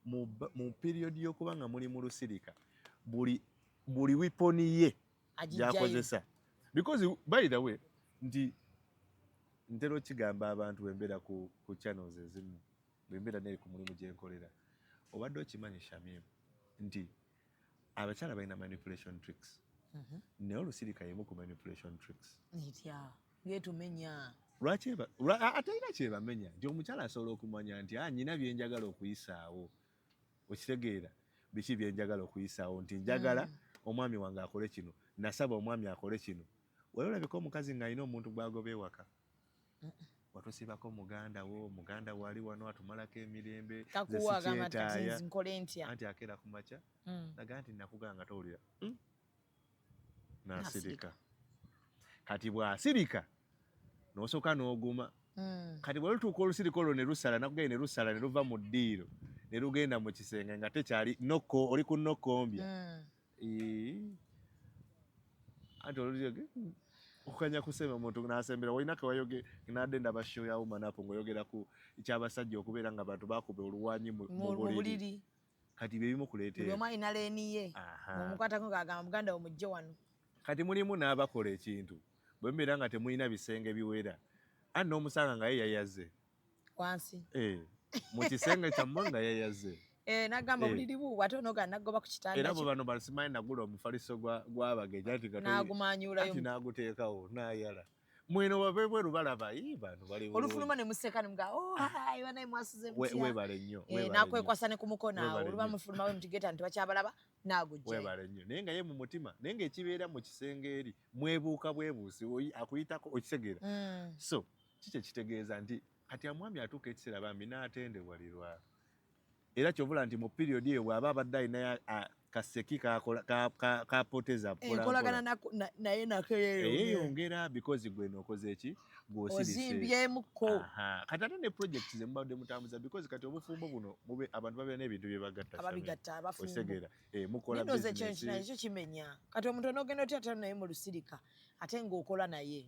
mu period y'okuba nga muli mu lusirika buli wiponi ye gy'akozesa because by the way nti ntera okigamba abantu bembeera ku channels ezimu bembeera neri ku mulimu gye nkolera obadde okimanyi Shami nti abakyala balina manipulation tricks naye olusirika yemu ku manipulation tricks yetumenya lwaki atalina kyebamenya nti omukyala asobola okumanya nti nyina byenjagala okuyisaawo okitegeera biki byenjagala okuyisaawo nti njagala omwami wange akole kino nasaba omwami akole kino wali olabika omukazi ng'alina omuntu gw'agoba ewaka watusibako muganda wo ali wano atumalako emirembe zekikyetaaya anti akeera ku makya naga nti nakugamba nga towulira n'asirika kati bw'asirika n'osooka n'oguma kati bwe lutuuka olusirika olwo ne lusala nakugenda ne lusala ne luva mu ddiiro ne lugenda mu kisenge nga tekyali nokko oli ku nokkombya anti olulyoge okukanya kusema omuntu n'asembera walina kewayoge nadde ndaba show ya woman apo ng'oyogera ku kyabasajja okubeera nga abantu bakuba oluwanyi mu buliri kati bye bimu kuleetera buli omu alina leeni ye omukwatako ng'agamba muganda wo mujje wano kati mulimu n'abakola ekintu bwe mubeera nga temulina bisenge biwera ani n'omusanga nga ye yayaze wansi mu kisenge kyammwe nga yayaze nagamba buliri bubwo ate onoga nagoba ku kitanda era bo bano basimanyi nagula omufaliso gw'abagenyi ati nagumanyulayo naguteekawo nayala mweno bweru balaba bantu bali olufuluma ne museka ne mga banaye mwasuze mutya webale nnyo nakwekwasa ne ku mukono awo oluba mufuluma we mutigeta nti bakyabalaba nagujja webale nnyo naye nga ye mu mutima naye ng'ekibeera mu kisenge eri mwebuuka bwebuusi akuyitako okitegeera so kiki ekitegeeza nti kati amwami atuuka ekiseera bambi n'atendewalirwa era kyovula nti mu period eyo bw'aba abadde alina kaseki kapoteza enkolagana naye eyeyongera because gwe nookoze eki gw'ozimbyemukko kati ate ne project ze mubadde mutambuza because kati obufumbo buno abantu babeera n'ebintu bye ababigatta okitegera mukola ekyo kimenya kati omuntu onoogenda otya ate naye mu lusirika ate ng'okola naye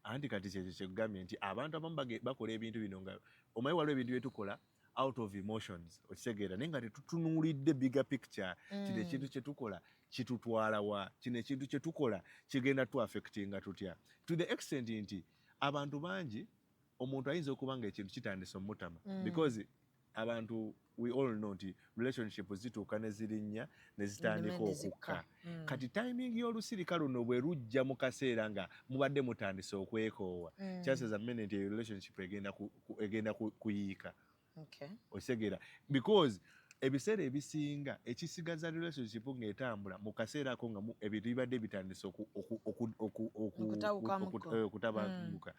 anti kati kyekyo kyekugambye nti abantu abamu bakola ebintu bino nga omanyi waliwo ebintu bye tukola out of emotions okitegeera naye nga tetutunuulidde bigger picture kino ekintu kye tukola kitutwala wa kino ekintu kye tukola kigenda tu affectinga tutya to the extent nti abantu bangi omuntu ayinza okuba nga ekintu kitandise omutama because abantu we all know nti relationship zituuka ne zirinnya ne zitandika okukka kati timing y'olusirika luno bwe lujja mu kaseera nga mubadde mutandise okwekoowa chances are many nti relationship egenda kuyiika okitegeera because ebiseera ebisinga ekisigaza relationship ng'etambula mu kaseera ako nga ebintu bibadde bitandise okutabanguka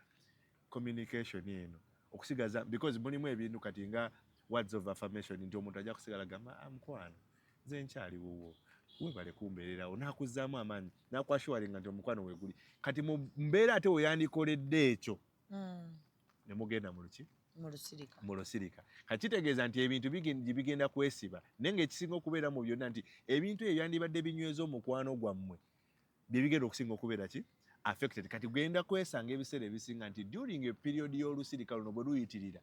communication eno okusigaza because mulimu ebintu kati nga words of affirmation nti omuntu ajja kusigala gamba mukwano nze nkyali wuwo webale kumbeererawo nakuzaamu amaanyi nakwashuwalinga nti omukwano weguli kati mu mbeera ate weyandikoledde ekyo ne mugenda mu luki mu lusirika kati kitegeeza nti ebintu bigenda kwesiba naye ng'ekisinga okubeera mu byonna nti ebintu ebyo byandibadde binyweza omukwano gwammwe bye bigenda okusinga okubeera ki affected kati gwenda kwesanga ebiseera ebisinga nti during a period y'olusirika luno bwe luyitirira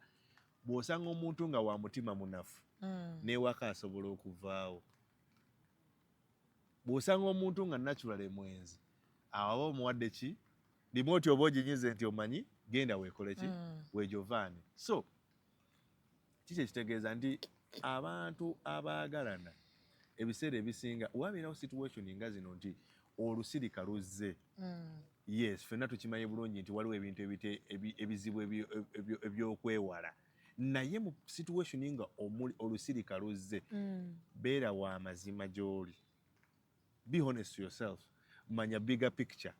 bw'osanga omuntu nga wa mutima munafu n'ewaka asobola okuvaawo bw'osanga omuntu nga naturally mwenzi awo aba omuwadde ki limoti oba oginyize nti omanyi genda weekole ki weejovaane so kiki ekitegeeza nti abantu abaagalana ebiseera ebisinga wabeerawo situation nga zino nti olusirika luzze yes ffenna tukimanyi bulungi nti waliwo ebintu ebizibu ebyokwewala naye mu situation nga olusirika luzze beera wa mazima gy'oli be honest to yourself manya bigger picture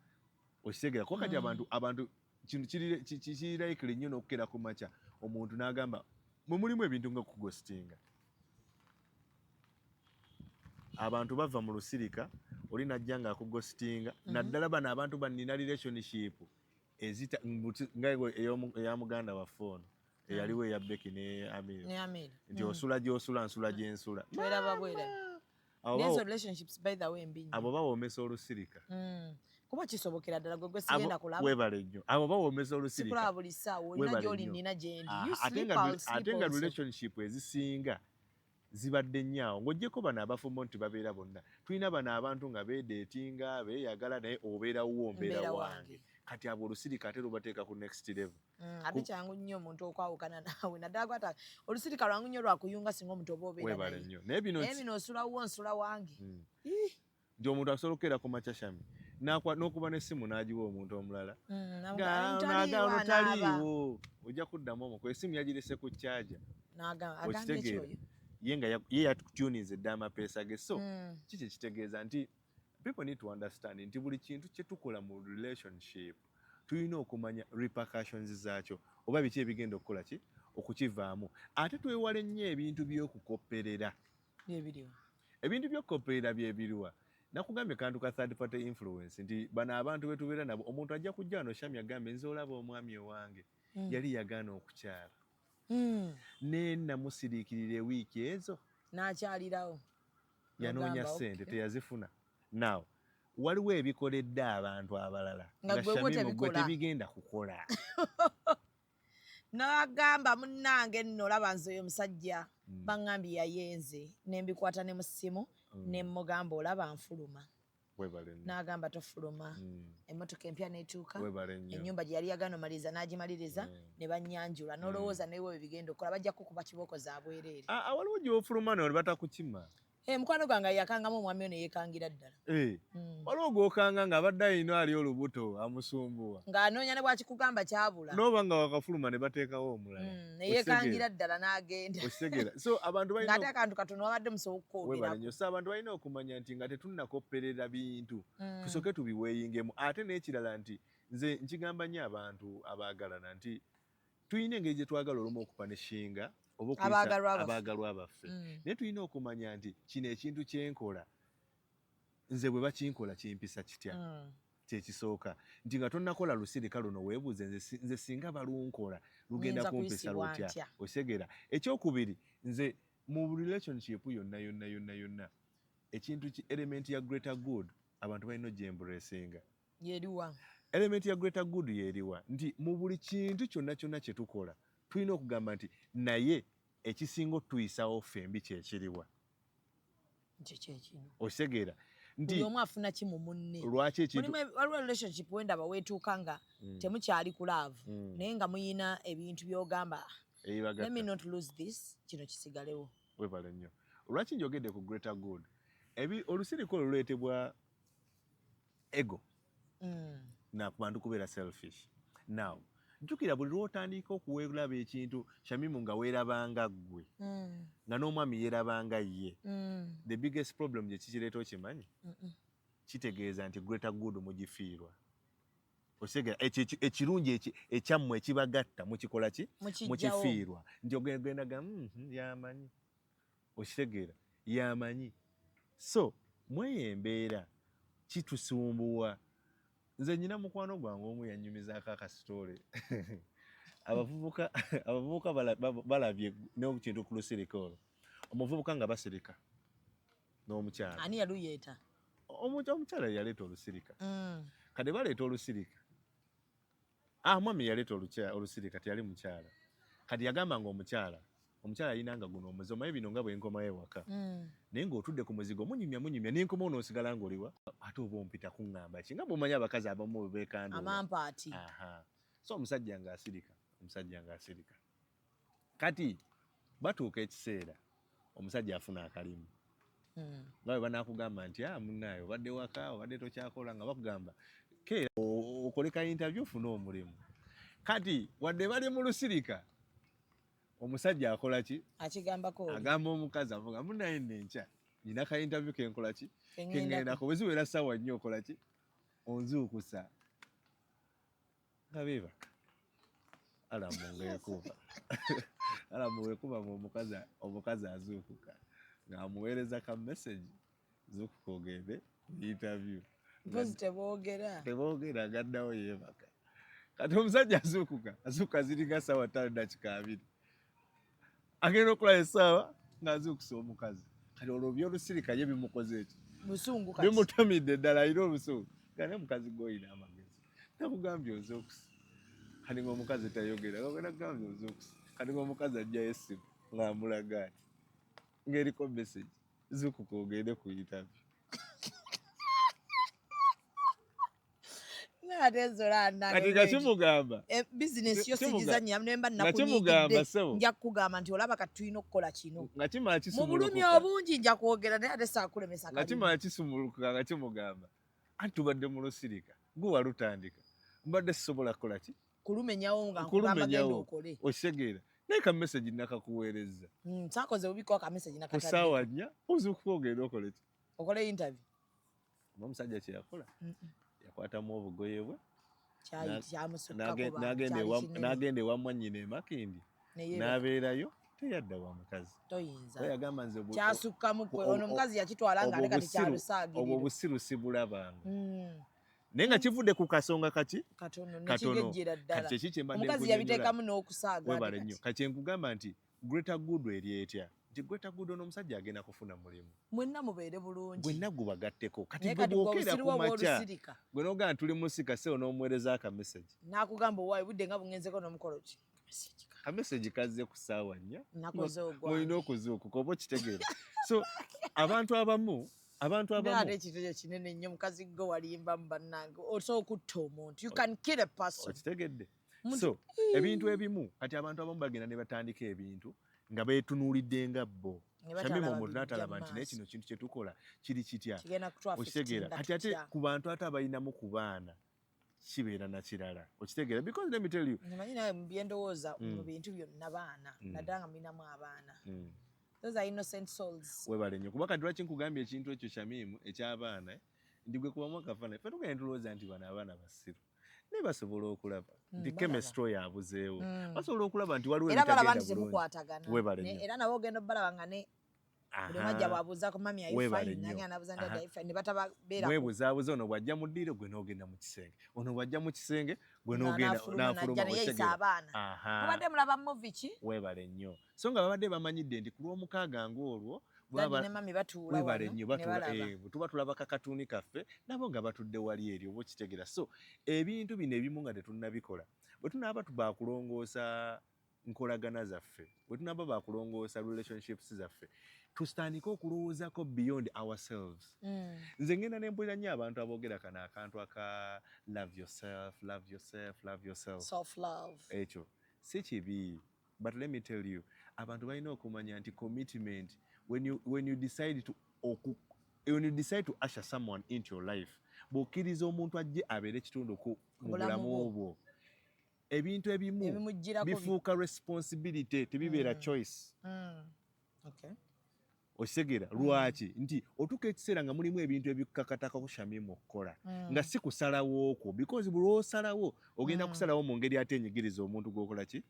okitegeera kuba kati abantu kintu kirirayikire nnyo n'okukera ku makya omuntu n'agamba mwe mulimu ebintu nga kugostinga abantu bava mu lusirika oli najja nga akugostinga naddala bano abantu banina relationship nga eya muganda waffe ono eyaliwo eya Becky ne Amir ne Amir nti osula gy'osula nsula gye nsula tweraba bweraba nezo relationships by the way mbi abo bawoomesa olusirika kuba kisobokera ddala gwe sigenda kulaba webale nnyo abo bawoomesa olusirika sikulaba buli ssaawa olina gy'oli nina gyendi ate nga relationship ezisinga zibadde nnyawo ng'oggyeko bano abafumbo nti babeera bonna tulina bano abantu nga beedeetinga beeyagala naye obeera wuwo mbeera wange kati abo olusirika ate lubateeka ku next level ate kyangu nnyo omuntu okwawukana naawe naddala kwata olusirika lwangu nnyo lwakuyunga singa omuntu oba obeera webale nnyo naye bino osula wuwo nsula wange nti omuntu asobola okukeera ku macasyami n'okuba n'essimu n'agiwa omuntu omulala taliiwo ojja kuddamu omukwe essimu yagirese ku kyaja okitegeera ye yatutuninze dda amapeesa ge so kiki kitegeeza nti people need to understand nti buli kintu kye tukola mu relationship tulina okumanya repercussions zaakyo oba biki ebigenda okukola ki okukivaamu ate twewale nnyo ebintu by'okukopperera ebintu by'okukopperera byebiriwa nakugambye kantu ka third party influence nti bano abantu betubeera nabo omuntu ajja kujja wano Shami agambe nze olaba omwami owange yali yagaana okukyala ne namusiriikirira ewiiki ezo n'akyalirawo yanoonya ssente teyazifuna now waliwo ebikoledde abantu abalala nga Shami gwe tebigenda kukola n'agamba munnange nno olaba nze oyo musajja baŋŋambye yayenze ne mbikwata ne mu ssimu ne mmugamba olaba nfuluma n'agamba tofuluma emmotoka empya n'etuuka ennyumba gye yali yagaana omaliriza n'agimaliriza ne bannyanjula n'olowooza naye we bigenda okukola bajja kukuba kibooko za bwereere waliwo gy'ofuluma ne batakukima mukwano gwange yakangamu omwami ono yeekangira ddala waliwo gw'okanga ng'abadde ayina ali olubuto amusumbuwa ng'anoonya ne bwakikugamba kyabula n'oba nga wakafuluma ne bateekawo omulala ne yeekangira ddala n'agenda so abantu balina ng'ate akantu katono wabadde musobola okwogerako so abantu balina okumanya nti nga tetunnakopperera bintu tusooke tubiweeyingemu ate n'ekirala nti nze nkigamba nnyo abantu abaagalana nti tulina engeri gye twagala olumu okupanishinga abaagalwa baffe naye tulina okumanya nti kino ekintu kyenkola nze bwe bakinkola kimpisa kitya kyekisooka nti nga tonnakola lusirika luno weebuuze nze singa balunkola lugenda kumpisa lutya osegera ekyokubiri nze mu relationship yonna ekintu element ya greater good abantu balina ogyembulesinga yeriwa element ya greater good yeriwa nti mu buli kintu kyonna kye tukola tulina okugamba nti naye ekisinga otuyisawo fembi kyekiriwa osegeera nti omu afuna ki mu munne lwaki waliwo relationship wendaba weetuuka nga temukyali ku love naye nga muyina ebintu byogamba let me not lose this kino kisigalewo webale nnyo lwaki njogedde ku greater good olusirika oluleetebwa ego na ku bantu kubeera selfish now jjukira buli lwotandika okuweeraba ekintu Shamimu nga weerabanga ggwe nga n'omwami yeerabanga ye the biggest problem gye kikireeta okimanyi kitegeeza nti greater good mugifiirwa osegera ekirungi ekyammwe ekibagatta mukikola ki mukifiirwa nti ogendaga yamanyi okitegeera yamanyi so mweyo embeera kitusumbuwa nze nyina mukwano gwange omu yanyumizaako akasitole abavubuka balabye n'ekintu ku lusirika olwo omuvubuka nga basirika n'omukyala ani yaluyeeta omukyala yaleeta olusirika kati baleeta olusirika mwami yaleeta olusirika tiyali mukyala kati yagamba nga omukyala alina nga guno omuze omaye bino nga bwenkomayo ewaka naye ng'otudde ku muzigo munyumya n'enkomawo n'osigala ng'oliwa ate oba ompita kuŋŋamba ki nga bw'omanyi abakazi abamu beekandula amampaati so omusajja ng'asirika kati batuuka ekiseera omusajja afuna akalimu nga bwe banaakugamba nti munnaayo obadde waka obadde tokyakola nga bakugamba keera okole ka interview ofune omulimu kati wadde bali mu lusirika omusajja akola ki agamba omukazi avuga munaye nenkya nina ka interview kenkola ki kengendako bwe ziwera ssaawa nnyo okola ki onzuukusa nga beebaka alamu ng'ekuba alamu wekuba omukazi azuukuka ng'amuweereza ka message zuukuka ogende interview mpozi teboogera agaddawo yeebaka kati omusajja azuuka ziringa ssaawa 5:20 agenda okukola essaawa ng'azuukusa omukazi kati olwo byolusirika ye bimukoze eki musungu kati bimutamidde ddala alina obusungu kati omukazi gw'olina amagezi nakugambye ozuukusa kati ng'omukazi tayogera nakugambye ozuukusa kati ng'omukazi ajjayo essimu ng'amulaga ati ng'eriko message zuukuka ogende ku interview kati nga kimugamba bizinesi yo Kimuga- sigizanya nemba nga kimugamba nakunyigidde ssebo nja kukugamba nti olaba kati tulina okukola kino nga kimala mu bulumi kisumulukuka obungi nja kwogera naye ate saakulemesa nga kimala kisumulukuka nga kimugamba anti tubadde mu lusirika gwe walutandika mbadde sisobola kukola ki kulumenyawo nga nkugamba genda kulumenyawo okole okitegeera naye ka message nakakuweereza saakoze bubiko akameseji ku nakatadde ssaawa 4 ozuukuka ogenda okole ki okole interview oba omusajja kye yakola yakwatamu obugoye bwe kyamusukkako n'agenda ewa mwannyina emakindi n'abeerayo teyadda wa mukazi toyinza yagamba nze kyasukkamu kwe ono omukazi yakitwala nga ate kati obwo kyalusaagirira busiru sibulabanga naye nga kivudde ku kasonga kaki katono katono nekigejjera ddala kati kyeki kyembadde omukazi yabiteekamu n'okusaaga webale nnyo kati enkugamba nti Greta Good eri etya nti Greta Good ono omusajja agenda kufuna mulimu mwenna mubeere bulungi bwenna gubagatteko kati naye gwe kati bwokera obusiriwa ku makya bw'olusirika gwe nogamba tuli musika sewo n'omuweereza akameseji nakugamba owaayi budde nga bungenzeko n'omukolo ki kameseji kazze ku ssaawa 4 nakoze olina okuzuukuka oba okitegeera so abantu abamu ate ekitojo kinene nnyo mukazi gwe walimbamu bannange osobola okutta omuntu you can kill a person okitegedde so ebintu ebimu kati abantu abamu bagenda ne batandika ebintu nga beetunuulidde nga bo kyamimu omuntu n'atalaba nti naye kino kintu kye tukola kiri kitya okitegeera kati ate ku bantu ate abalinamu ku baana kibeera na kirala okitegeera because let me tell you manyi nawe byendowooza mu bintu byonna baana naddala nga mulinamu abaana those are innocent souls webale nnyo kuba kati lwaki nkugambye ekintu ekyo kyamimu eky'abaana ndi gwe kubamu akafaananyi ffe tugenda tulowooza nti bano abaana basiru naye basobola okulaba nti chemistry yabuzeewo basobola okulaba nti waliwo era balaba nti ebitagenda temukwatagana webale nnyo era nabo ogenda balaba nga ne buli majja bwabuuzaako mami Webale nnyo. nange anabuuza ndi ayifaini ne batababeera mwebuzaabuza ono bw'ajja mu ddiiro gwe n'ogenda mu kisenge ono bw'ajja mu kisenge gwe n'afuluma n'afuluma neyeyisa abaana mubadde mulaba muvi ki webale nnyo so nga babadde bamanyidde nti ku lw'omukaaga ng'olwo dadi ne mami batuula webale wano nnyo ne balaba bwe tuba tulaba kakatuuni kaffe nabo nga batudde wali eri oba okitegeera so ebintu bino ebimu nga tetunnabikola bwe tunaaba bakulongoosa nkolagana zaffe bwe tunaaba bakulongoosa relationships zaffe tusitandike okulowoozako beyond ourselves nze ngenda ne mpulira nnyo abantu aboogera kano akantu aka love yourself love yourself love yourself self love ekyo si kibi but let me tell you abantu balina okumanya nti commitment when you decide to usher someone into your life bw'okkiriza omuntu ajje abeere ekitundu mu bulamu bwo ebintu ebimu bifuuka responsibility tebibeera choice okitegeera lwaki nti otuuka ekiseera nga mulimu ebintu ebikakatako Shamimu okukola nga si kusalawo okwo because buli osalawo ogenda kusalawo mu ngeri ate enyigiriza omuntu gw'okola ki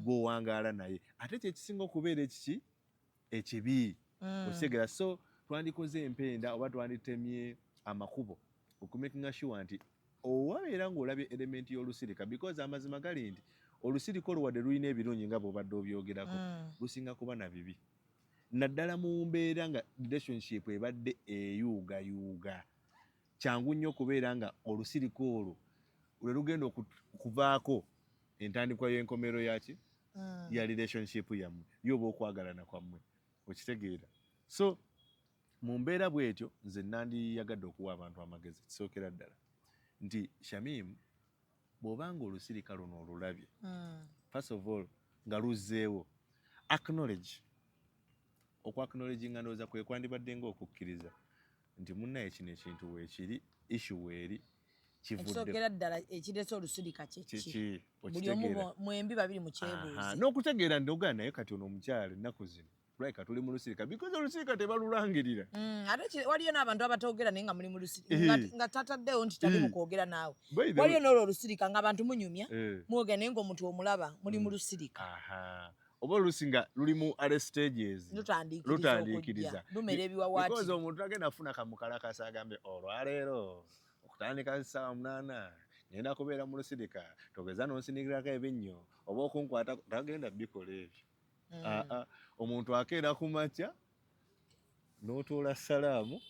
gw'owangaala naye ate kyekisinga okubeera ekiki ekibi okitegeera so twandikoze empenda oba twanditemye amakubo okumakinga sure nti owabeera ng'olabye elementi y'olusirika because amazima gali nti olusirika oluwadde lulina ebirungi nga bw'obadde obyogerako lusinga kuba na bibi naddala mu mbeera nga relationship ebadde eyuugayuuga kyangu nnyo okubeera nga olusirika olwo lwe lugenda okuvaako entandikwa y'enkomero yaki ya relationship yammwe yoba okwagalana kwammwe okitegeera so mu mbeera bw'etyo nze nandiyagadde okuwa abantu amagezi kisookera ddala nti Shamimu bw'obanga olusirika luno olulabye first of all nga luzzeewo acknowledge okwacknowledginga ndowooza kwe kwandibadde ng'okukkiriza nti munnaye kino ekintu weekiri issue weeri ekisookera ddala ekireese olusirika kiki buli omu mwembi babiri mu kyebuuzi n'okutegeera ndoga naye kati ono omukyala ennaku zino lwaka tuli mu lusirika because olusirika tebalulangirira ate waliyo n'abantu abatoogera naye nga muli mu lusirika nga tataddewo nti tali mu kwogera naawe waliyo n'olwo olusirika ng'abantu munyumya mwogera naye ng'omuntu omulaba muli mu lusirika oba olusinga lulimu other stages lutandiikiriza lumera ebiwawaati because omuntu agenda afuna kamukalakasa agambe olwaleero okutandika ssaawa 8 ngenda kubeera mu lusirika togeza nonsinikirako ebinnyo oba okunkwata tagenda bikola ebyo omuntu akeera ku makya n'otoola salaamu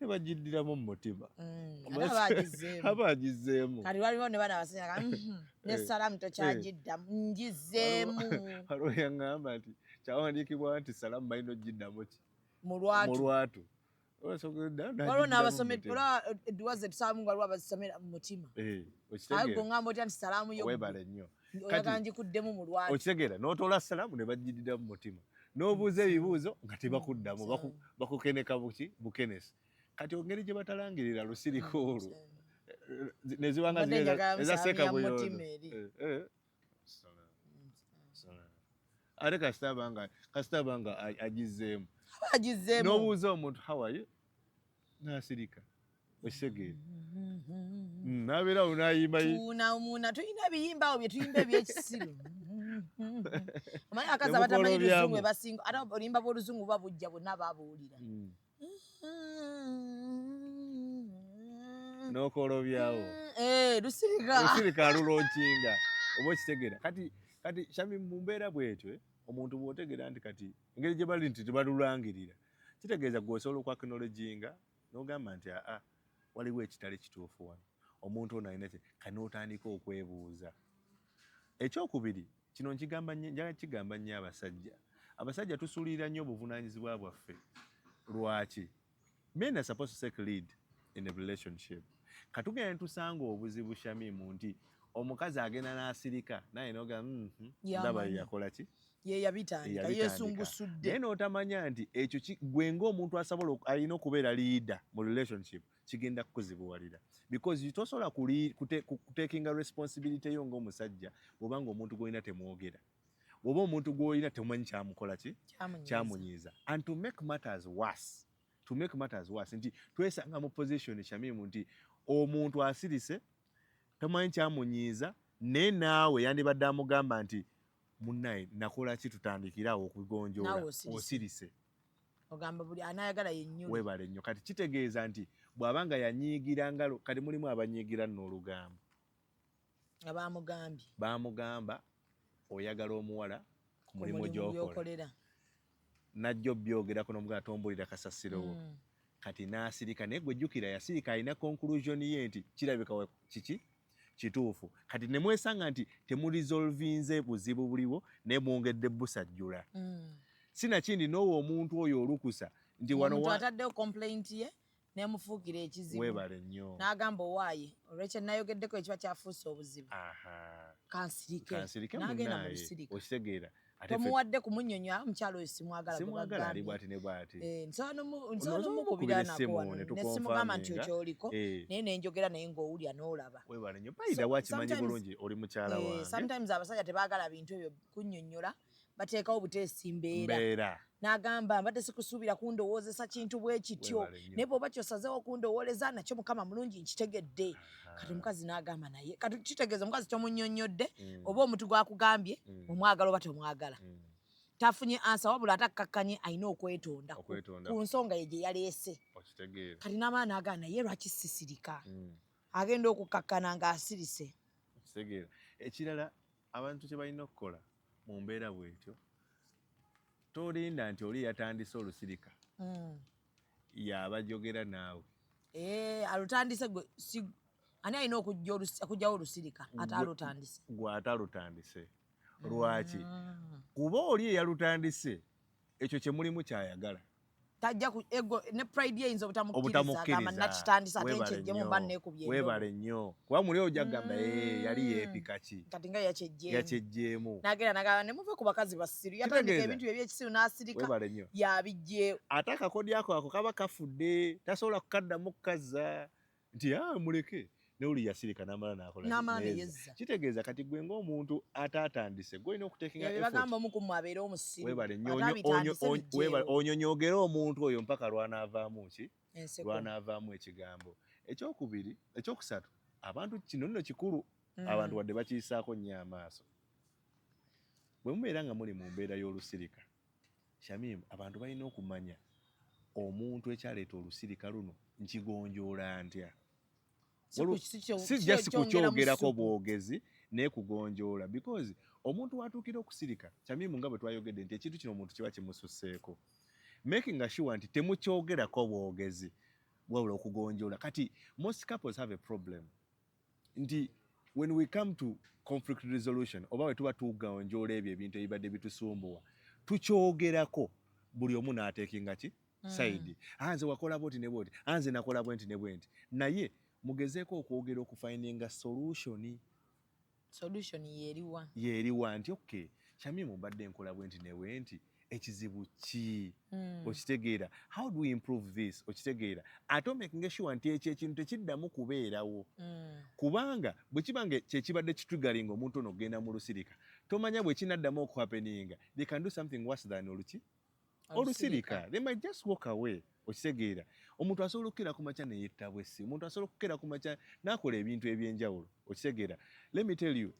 ne bagiddiramu mu mutima aba agizeemu kati waliwo ne bana basinyaga ne salaamu tokyagiddamu ngizeemu waliwo yaŋŋamba nti kyawandiikibwa nti salaamu balina ogiddamu ki mu lwatu waliwo n'abasomera olaba edduwa ze tusalamu waliwo abazisomera mu mutima aye gongamba otya nti salaamu yo weebale nnyo oyagala ngikuddemu mu lwatu okitegeera n'otoola salaamu ne bagiddira mu mutima n'obuuza ebibuuzo nga tebakuddamu bakukeneka bukenesi kati engeri gye batalangirira lusirika olwo ne ziba nga ezaseeka buyonjo ate kasita banga agizeemu n'obuuza omuntu hawaye n'asirika okitegeera n'abeerawo n'ayimba tulina ebiyimba awo bye tuyimba ebyekisiru amanyi akazi abatamanyi luzungu ebasinga ate olimba bw'oluzungu buba bujja bonna babuwulira n'okolobyawo lusirika alulonkinga oba okitegeera kati Shami mu mbeera bwetyo omuntu bw'otegeera nti kati engeri gye bali nti tebalulangirira kitegeeza gw'osobola okwakinologinga n'ogamba nti waliwo ekitali kituufu wano omuntu ono alina kanootandika okwebuuza ekyokubiri kino njagala kigamba nnyo abasajja tusuulirira nnyo obuvunaanyizibwa bwaffe lwaki men are supposed to take lead in a relationship katugenda netusanga obuzibu Shamimu nti omukazi agenda n'asirika naye n'ogamba ndaba yakola ki yeyabitandika yesungusudde naye n'otamanya nti ekyo gwe ng'omuntu alina okubeera leader mu relationship kigenda kukuzibuwalira because tosobola kutekinga responsibility yo ng'omusajja bw'obanga omuntu gw'olina temwogera oba omuntu gw'olina temumanyi kyamukola ki kyamunyiiza and to make matters worse nti twesanga mu position Shamimu nti omuntu asirise tamanyi kyamunyiiza naye naawe yandibadde amugamba nti munnaye nakola ki tutandikirawo okugonjoola osirise ogamba buli anayagala yennyini weebale nnyo kati kitegeeza nti bw'abanga yanyiigira ngalo kati mulimu abanyiigira n'olugambo baamugamba oyagala omuwala ku mulimu gy'okola najjo byogerako n'omugala tombulira kasasirowo kati n'asirika naye gwejjukira yasirika alina conclusion ye nti kirabika kiki kituufu kati ne mwesanga nti temuresolvinze buzibu buliwo naye mwongedde busajjula sinakindi n'owo omuntu oyo olukusa nti wano ataddewo complaint ye nemufuukira ekizibu weebale nnyo n'agamba owaaye olwekyo nayogeddeko ekiba kyafuusa obuzibu kansirike n'agenda mu lusirika okitegeera tomuwadde kumunyonyola omukyalo oyo simwagala ali bwati ne bwati nsobola nomukubira nako wano nesimugamba nti okyoliko naye nenjogera naye ng'owulya n'olaba weebale nnyo bayida wakimanyi bulungi oli mukyala wange sometimes abasajja tebaagala bintu ebyo kunnyonnyola bateekawo buteesi mbeera n'agamba mbadde sikusuubira kundowoozesa kintu bwe kityo naye bw'oba kyosazeewo kundowooleza nakyo mukama mulungi nkitegedde kati omukazi n'agamba naye kati kitegeeza omukazi tomunnyonnyodde oba omuntu gwakugambye omwagala oba tomwagala tafunye ansa wabula atakkakkanye alina okwetonda ku nsonga ye gye yaleese kati n'amaani agamba naye lwaki sisirika agenda okukkakkana ng'asirise kitegeera ekirala abantu kye balina okukola mu mbeera bwetyo tolinda nti oli yatandise olusirika yabajogera naawe alutandise ani alina okugyawo olusirika ate alutandise gwe ate alutandise lwaki kuba oli eyalutandise ekyo kye mulimu kyayagala tajja ne pride ye yinza obutamukkiriza nakitandisa ate nkyejjemu mba neekubye weebale nnyo kuba muli ojja kugamba yali yeepika ki kati nga yakyejjeemu nagenda nagamba ne muve ku bakazi basiru yatandika ebintu ebyekisiru n'asirika yabijje ate akakodi ako kaba kafudde tasobola kukaddamu kukazza nti muleke newuli yasirika n'amala n'akola neyezza kitegeeza kati gwe ng'omuntu ataatandise gwe olina okutekinga bagamba omukumu abeere omusiru weebale nnyo onyonyogere omuntu oyo mpaka lwanaavaamu ki lwanaavaamu ekigambo ekyokusatu abantu kino nno kikulu abantu wadde bakiyisaako nnyo amaaso bwe mubeera nga muli mu mbeera y'olusirika Shamimu abantu balina okumanya omuntu ekyaleeta olusirika luno nkigonjoola ntya si just kukyogerako bwogezi naye kugonjoola because omuntu watuukira okusirika kyamimu nga bwe twayogedde nti ekintu kino omuntu kiba kimususseeko making sure nti temukyogerako bwogezi wabula okugonjoola kati most couples have a problem nti when we come to conflict resolution oba bwe tuba tugonjoola ebyo ebintu ebibadde bitusumbuwa tukyogerako buli omu n'ateekinga ki side anze wakola bwoti ne bwoti anze nakola bwenti ne bwenti naye mugezeeko okwogera okufindinga solution yeeriwa nti okay kyamimu mbadde nkola bwenti ne bwenti ekizibu ki okitegeera how do we improve this okitegeera ate making sure nti ekyo ekintu tekiddamu kubeerawo kubanga bwe kibange kyekibadde kitriggering omuntu ono okugenda mu lusirika tomanya bwe kinaddamu okuhappeninga they can do something worse than olusirika they might just walk away okitegeera omuntu asobola okukera ku makya neyetta bwessi omuntu asobola okukera ku makya n'akola ebintu ebyenjawulo okitegeera let me tell you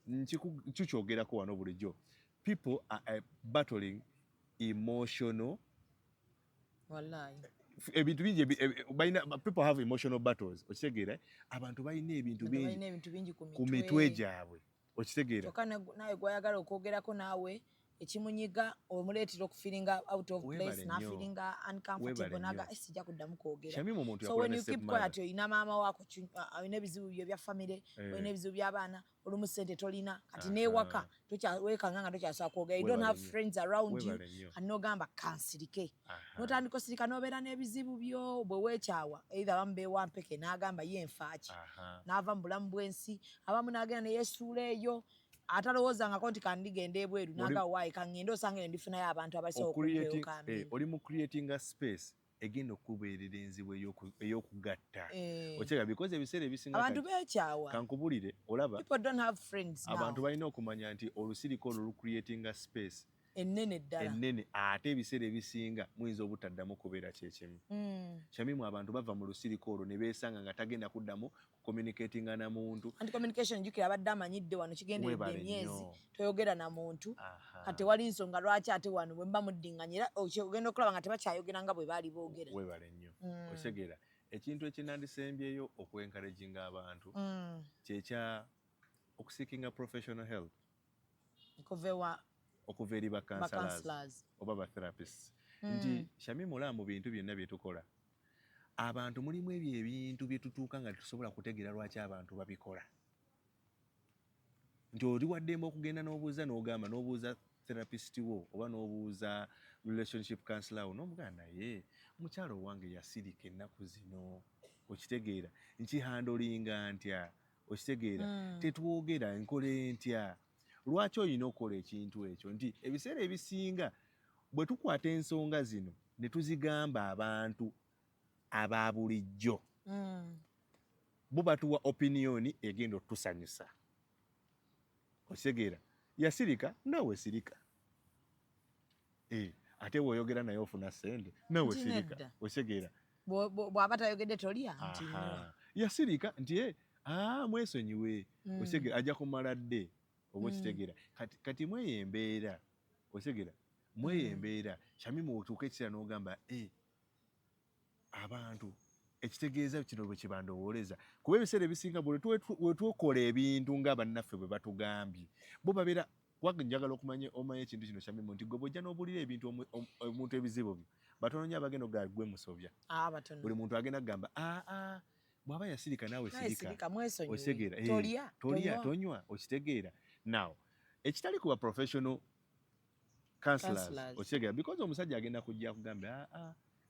kikyogerako wano bulijjo people are battling emotional ebintu bingi people have emotional battles okitegeera abantu balina ebintu bingi ku mitwe gyabwe okitegeera nawe gwayagala okwogerako naawe ekimunyiga omuleetera okufiringa out of place n'afiringa uncomfortable naga sijja kuddamu kwogera so when you keep quiet oyina maama waako olina ebizibu byo bya famire olina ebizibu by'abaana olumu ssente tolina kati neewaka weekanga nga tokyasobola kwogera you don't have friends around you kati n'ogamba kansirike n'otandika osirika n'obeera n'ebizibu byo bwe weekyawa either abamu beewampeke n'agamba ye nfaaki n'ava mu bulamu bw'ensi abamu n'agenda ne yeesuula eyo atalowoozangako nti kandigenda ebweru nagawaayi kangende osanga ndifunayo abantu abasobola oli mu creating a space egenda okubeerera enzibu ey'okugatta okitegeera because ebiseera ebisinga abantu beekyawa kankubulire olaba people don't have friends abantu balina okumanya nti olusirika olwo creating a space ennene ddala ennene ate ebiseera ebisinga muyinza obutaddamu kubeera kyekimu kyamimu abantu bava mu lusirika olwo ne beesanga nga tagenda kuddamu kucommunicatinga na muntu anti communication jjukira abadde amanyidde wano kigenderedde emyezi toyogera na muntu kati wali nsonga lwaki ate wano bwe mba muddinganyira ogenda okulaba nga tebakyayogera nga bwe baali boogera webale nnyo otegeera ekintu ekinandisembyeyo okwencouraginga abantu kyekya okuseekinga professional help okuva eri bakansalers oba batherapists nti Shamim mu bintu byonna bye tukola abantu mulimu ebyo ebintu bye tutuuka nga tusobola kutegeera lwaki abantu babikola nti oli waddemba okugenda n'obuuza therapist wo oba n'obuuza relationship counselor wo n'omugamba naye mukyalo wange yasirika ennaku zino okitegeera nkihandolinga ntya okitegeera tetwogera enkole ntya lwaki olina okukola ekintu ekyo nti ebiseera ebisinga bwe tukwata ensonga zino ne tuzigamba abantu aba bulijjo bo batuwa opinioni egenda otusanyusa okitegeera yasirika nawe sirika ate bw'oyogera naye ofuna ssente nawe sirika okitegeera bw'aba tayogedde tolya nti yasirika nti mwesonyiwe okitegeera ajja kumala dde oba okitegeera kati mweyembeera okitegeera mweyembeera Shamim otuuka ekiseera n'ogamba abantu ekitegeeza kino bwe kibandowooleza kuba ebiseera ebisinga bwe tukola ebintu nga bannaffe bwe batugambye bo babeera njagala omanye ekintu kino Shamim nti gwe bw'ojja n'obuulira ebintu omuntu ebizibu byo batono nnyo abagenda okugamba gwe musobya buli muntu agenda kugamba bw'aba yasirika naawe sirika okitegeera tolya tonywa okitegeera now ekitali kuba professional counselors okitegeera because omusajja agenda kujja kugamba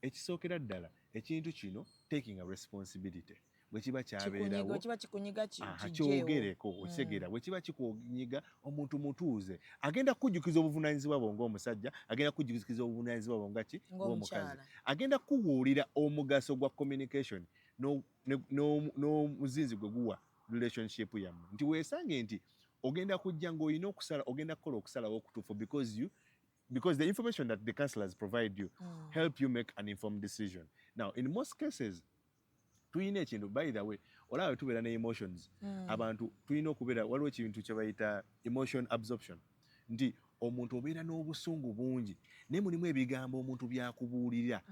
ekisookera ddala ekintu kino taking a responsibility bwe kiba kyabeerawo kyogereko okitegeera bwe kiba kikunyiga omuntu mutuuze agenda kukujjukiza obuvunaanyizibwa bwo ng'omusajja agenda kukujjukiza obuvunaanyizibwa bwo ngaki ng'omukazi agenda kubuulira omugaso gwa communication n'omuzinzi gwe guwa relationship yammwe nti weesange nti ogenda kujja ng'olina okusala ogenda kukola okusalawo okutuufu because the information that the counselors provide you help you make an informed decision. Now, in most cases, tuyina ekintu by the way, olaba tubeera ne emotions. Abantu tuyina okubeera waliwo ekintu kye bayita emotion absorption. Nti omuntu obeera n'obusungu bungi naye mulimu ebigambo omuntu byakubuulira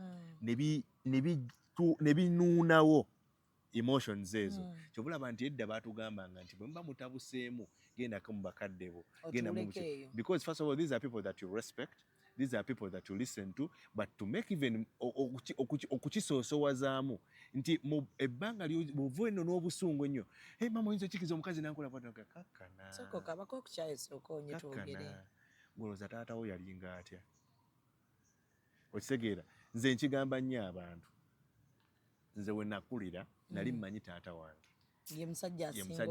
ne binuunawo emotions ezo kyobulaba nti edda baatugambanga nti bwe muba mutabuseemu gendako mu bakadde bo because first of all these are people that you respect, these are people that you listen to, but to make even okukisoosowazaamu nti mu ebbanga bw'ova eno n'obusungu ennyo mama oyinza okikiza omukazi nankola ngolooza taatawo yalinga atya okitegeera. Nze nkigamba nnyo abantu, nze we nakulira nali mmanyi taata wange ye musajja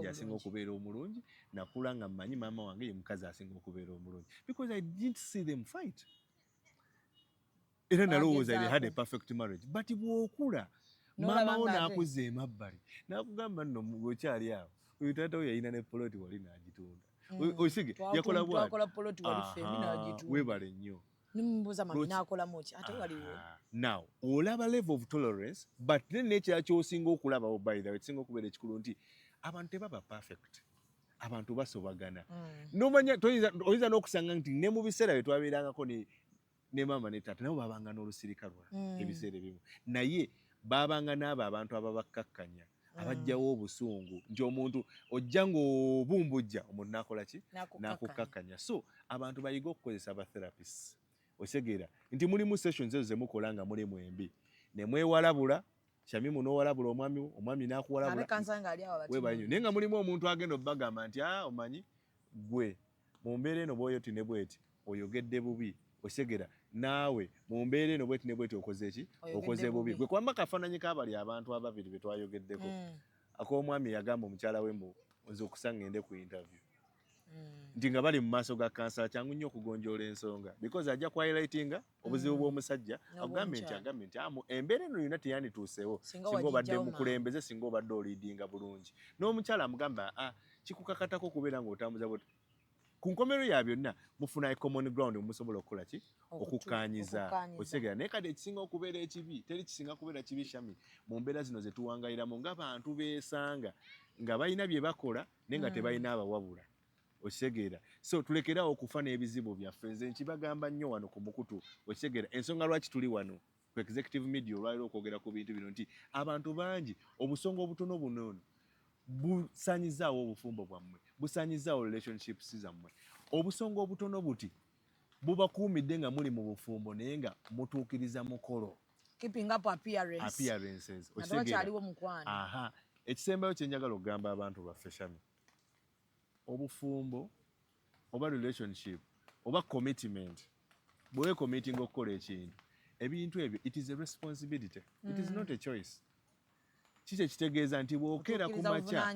asinga okubeera omulungi, nakula nga mmanyi maama wange ye mukazi asinga okubeera omulungi because I didn't see them fight. Era nalowooza they had a perfect marriage, but bw'okula maama wo n'akuzza emabbali n'akugamba nno bw'okyali awo oyo taata we yalina ne poloti wali n'agitunda osige yakola weebale nnyo. Now olaba level of tolerance, but then n'ekirala ky'osinga okulabawo by the way kisinga okubeera ekikulu nti abantu tebaba perfect, abantu basobagana. Nomanya oyinza n'okusanga nti ne mu biseera bye twabeerangako ne maama ne taata nabo babanga n'olusirika lwa ebiseera ebimu, naye babanga n'abo abantu ababakkakkanya abajjawo obusungu nti omuntu ojja ng'obumbujja omuntu n'akola ki n'akukkakkanya. So abantu bayiga okukozesa abatherapists osegeera nti mulimu sessions ezo zemukola nga muli mwembi ne mwewalabula Shamimu n'owalabula omwami n'akuwalabula weebale nnyo, naye nga mulimu omuntu agenda obbagamba nti omanyi gwe mu mbeera eno bw'oyoti ne bweti oyogedde bubi osegera naawe mu mbeera eno bweti ne bweti okoze ki okoze bubi. Gwe kwamba kafaananyi kabali abantu ababiri be twayogeddeko ak'omwami yagamba omukyala we nze okusa ngende ku interview nti nga bali mu maaso ga kansala kyangu nnyo okugonjoola ensonga because ajja ku highlightinga obuzibu bw'omusajja agambe nti embeera eno yonna teyandituusewo singa obadde mukulembeze, singa obadde oliidinga bulungi. N'omukyala amugamba kikukakatako okubeera ng'otambuza bwe ku nkomerero ya byonna mufuna common ground musobola okukola ki okukkaanyiza okitegeera. Naye kati ekisinga okubeera ekibi teri kisinga kubeera kibi Shami mu mbeera zino ze tuwangayiramu ng'abantu beesanga nga balina bye bakola naye nga tebalina abawabula okitegeera. So tulekerawo okufa n'ebizibu byaffe. Nze nkibagamba nnyo wano ku mukutu okitegeera. Ensonga lwaki tuli wano ku executive media olwaliro okwogera ku bintu bino nti abantu bangi obusonga obutono buno busaanyizaawo obufumbo bwammwe, busaanyizaawo relationships zammwe. Obusonga obutono buti bubakuumidde nga muli mu bufumbo naye nga mutuukiriza mukolo keeping up appearances ekisembayo kye njagala okugamba abantu baffe Shami, obufumbo oba relationship oba commitment bwe weecommitting okukola ekintu, ebintu ebyo it is a responsibility, it is not a choice. Kiki ekitegeeza nti bw'okera ku makya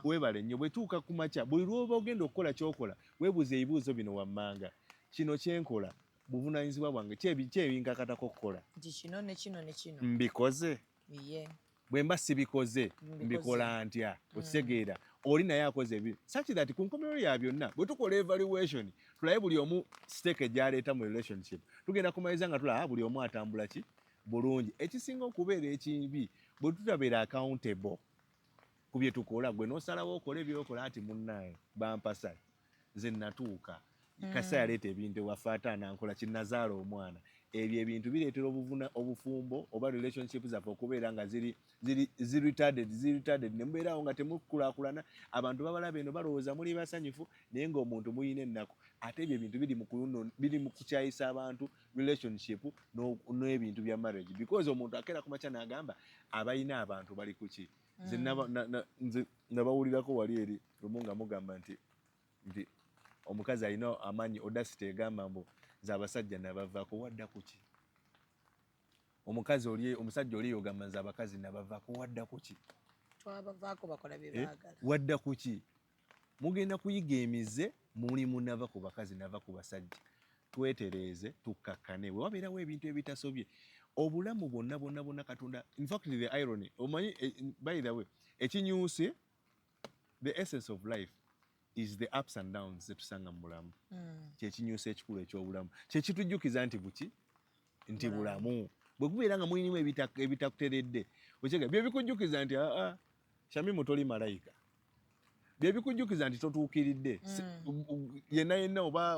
weebale nnyo, bwetuuka ku makya buli lw'oba ogenda okukola ky'okola weebuuza ebibuuzo bino wammanga, kino kyenkola buvunaanyizibwa bwange kyebinkakatako okukola nti kino ne kino ne kino mbikoze, bwe mba sibikoze mbikola ntya okitegeera. Oli naye akoze ebi such that ku nkomerero ya byonna bwe tukola evaluation tulabe buli omu stake gy'aleeta mu relationship tugenda kumaliza nga tulaba buli omu atambula ki bulungi. Ekisinga okubeera ekibi bwe tutabeera accountable ku bye tukola, gwe n'osalawo okola ebyokola ati munnaye bampasa nze natuuka kasa yaleeta ebintu ewafe nankola kinnazaala omwana. Ebyo ebintu bireetera obufumbo oba relationship zaffe okubeera nga ziri retarded ne mubeerawo nga temukulaakulana. Abantu babalaba eno balowooza muli basanyufu naye ng'omuntu muyina ennaku. Ate ebyo ebintu biri mu kukyayisa abantu relationship n'ebintu bya marriage because omuntu akeera ku makya n'agamba abalina abantu bali ku ki. Nze nabawulirako wali eri lumu nga mugamba nti omukazi alina amaanyi audacity egamba mbu nze abasajja nabavaako wadda ku ki. Omusajja oli yogamba nze abakazi nabavaako wadda ku ki. Twabavaako bakola bye baagala. Wadda ku ki. Mugenda kuyiga emize mulimu nava ku bakazi nava ku basajja. Twetereeze tukkakkane bwe wabeerawo ebintu ebitasobye obulamu bonna Katonda. In fact the irony omanyi by the way ekinyuuse the essence of life is the ups and downs zetusanga mu bulamu. Kyekinyusa ekikulu eky'obulamu kyekitujjukiza nti buki nti bulamu bwe kubeera nga mulinimu ebitakuteredde okitegeera bye bikujjukiza nti Shamimu toli malayika, bye bikujjukiza nti totuukiridde yenna oba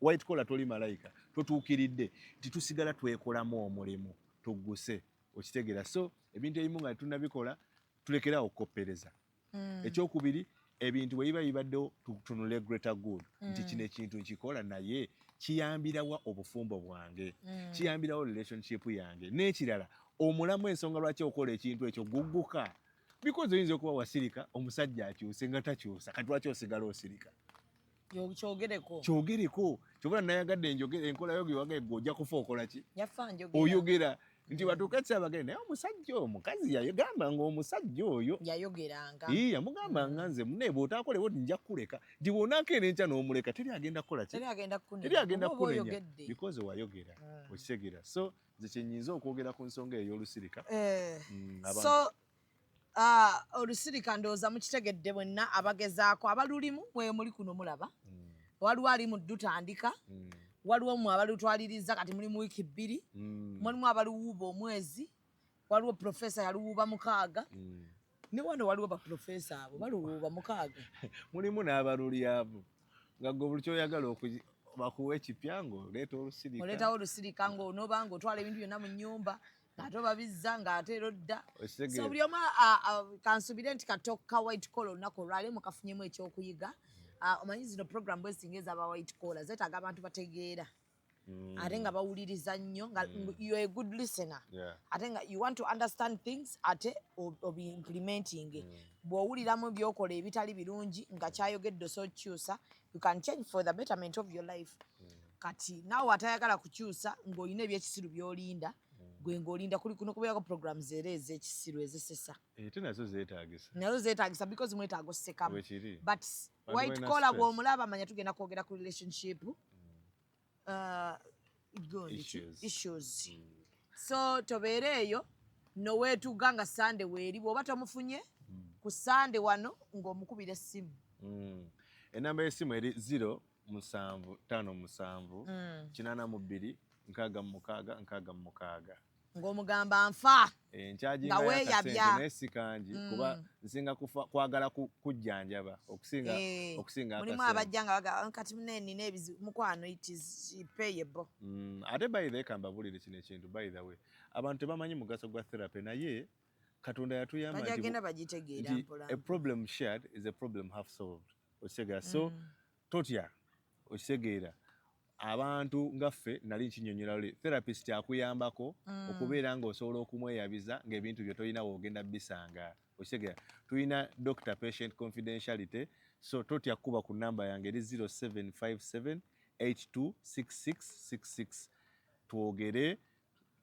white collar toli malayika totuukiridde nti tusigala twekolamu omulimu tugguse okitegeera. So ebintu ebimu nga tunabikola tulekerawo okukoppereza. Ekyokubiri, ebintu bwe biba bibaddewo tunule greater good nti kino ekintu nkikola naye kiyambirawa obufumbo bwange, kiyambirawo relationship yange. N'ekirala, omulamu ensonga lwaki okola ekintu ekyo gugguka. Because oyinza okuba wasirika omusajja akyuse nga takyusa kati lwaki osigala osirika. Kyogereko kyobula nayagadde enkola yo gewagaye ojja kufa okola ki? Oyogera nti batuuka kyabagenda naye omusajja omukazi yagamba ng'omusajja oyo yamugamba nga nze munne bw'otaakolewo nti nja kukuleka nti bw'onaakeera enkya n'omuleka teri agenda kukola ki? Teri agenda kunenya because wayogera okitegeera. So nze kyenyinza okwogera ku nsonga ey'olusirika. So olusirika ndowooza mukitegedde bwenna abagezaako abalulimu mwe muli kuno mulaba. Waliwo ali mu ddutandika. Waliwo mu abalutwaliriza kati muli mu wiiki 2. Mulimu abaluwuuba omwezi. Waliwo profesa yaluwuuba 6. Ne wano waliwo baprofesa abo baluwuuba 6. Mulimu n'abalulyavu nga gwe buli kyoyagala bakuwa ekipya ng'oleeta olusirika. Oleetawo olusirika ng'onooba ng'otwala ebintu byonna mu nnyumba ng'ate obabizza ng'ate ero dda. So buli omu kansubire nti katokka white collar olunaku olwaleero mukafunyemu ekyokuyiga. Omanyi zino program bwesinga ez'aba white collar zeetaaga abantu bategeera ate nga bawuliriza nnyo nga you are a good listener ate nga you want to understand things ate obi implementing. Bw'owuliramu byokola ebitali birungi nga kyayogedde osokyusa you can change for the betterment of your life. Kati naawe atayagala kukyusa ng'olina ebyekisiru by'olinda gwe ng'olinda kuli kuno kubeerako programs era ez'ekisiru ezisesa. Ate nazo zeetaagisa. Nazo zeetaagisa because mwetaaga ossekamu. But white collar bw'omulaba manya tugenda kwogera ku relationship issues. So tobeere eyo noweetuga nga Sande weeri bw'oba tomufunye ku Sande wano ng'omukubira essimu. Enamba y'essimu eri 05757 ng'omugamba nfa nga weeyabya naye si kangi kuba nsinga kwagala kujjanjaba okusinga mulimu abajja nga bagamba kati nina ebizibu mukwano it is payable. Ate by the way kambabulire kino ekintu by the way abantu tebamanyi mugaso gwa therapy naye Katonda yatuyamba nti a problem shared is a problem half solved. Okitegeera so totya okitegeera abantu ngaffe nali nkinyonyola luli therapist akuyambako okubeera ng'osobola okumweyabiza ng'ebintu byo tolina woogenda bisanga. Okitegeera tulina doctor patient confidentiality so totya kuba ku namba yange eri 0757826666 twogere.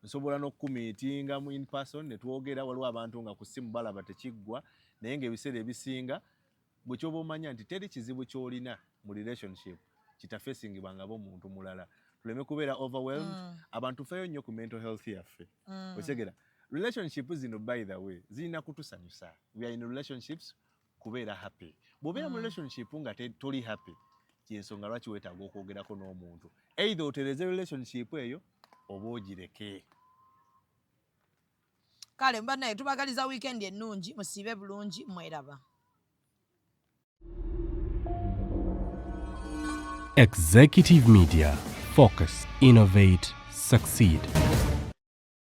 Nsobola n'okumiitinga mu in person ne twogera. Waliwo abantu nga ku ssimu balaba tekiggwa naye ng'ebiseera ebisinga bwe kyoba omanya nti teri kizibu ky'olina mu relationship kitafeesingibwanga b'omuntu mulala tuleme kubeera overwhelmed. Abantu tufeeyo nnyo ku mental health yaffe. Okitegeera relationship zino by the way zirina kutusanyusa. We are in relationships kubeera happy. Bw'obeera mu relationship nga toli happy kyensonga lwaki weetaaga okwogerako n'omuntu either otereze relationship eyo oba ogireke. Kale mbanaye tubagaliza weekend ennungi musiibe bulungi mweraba. Executive Media. Focus, innovate, succeed.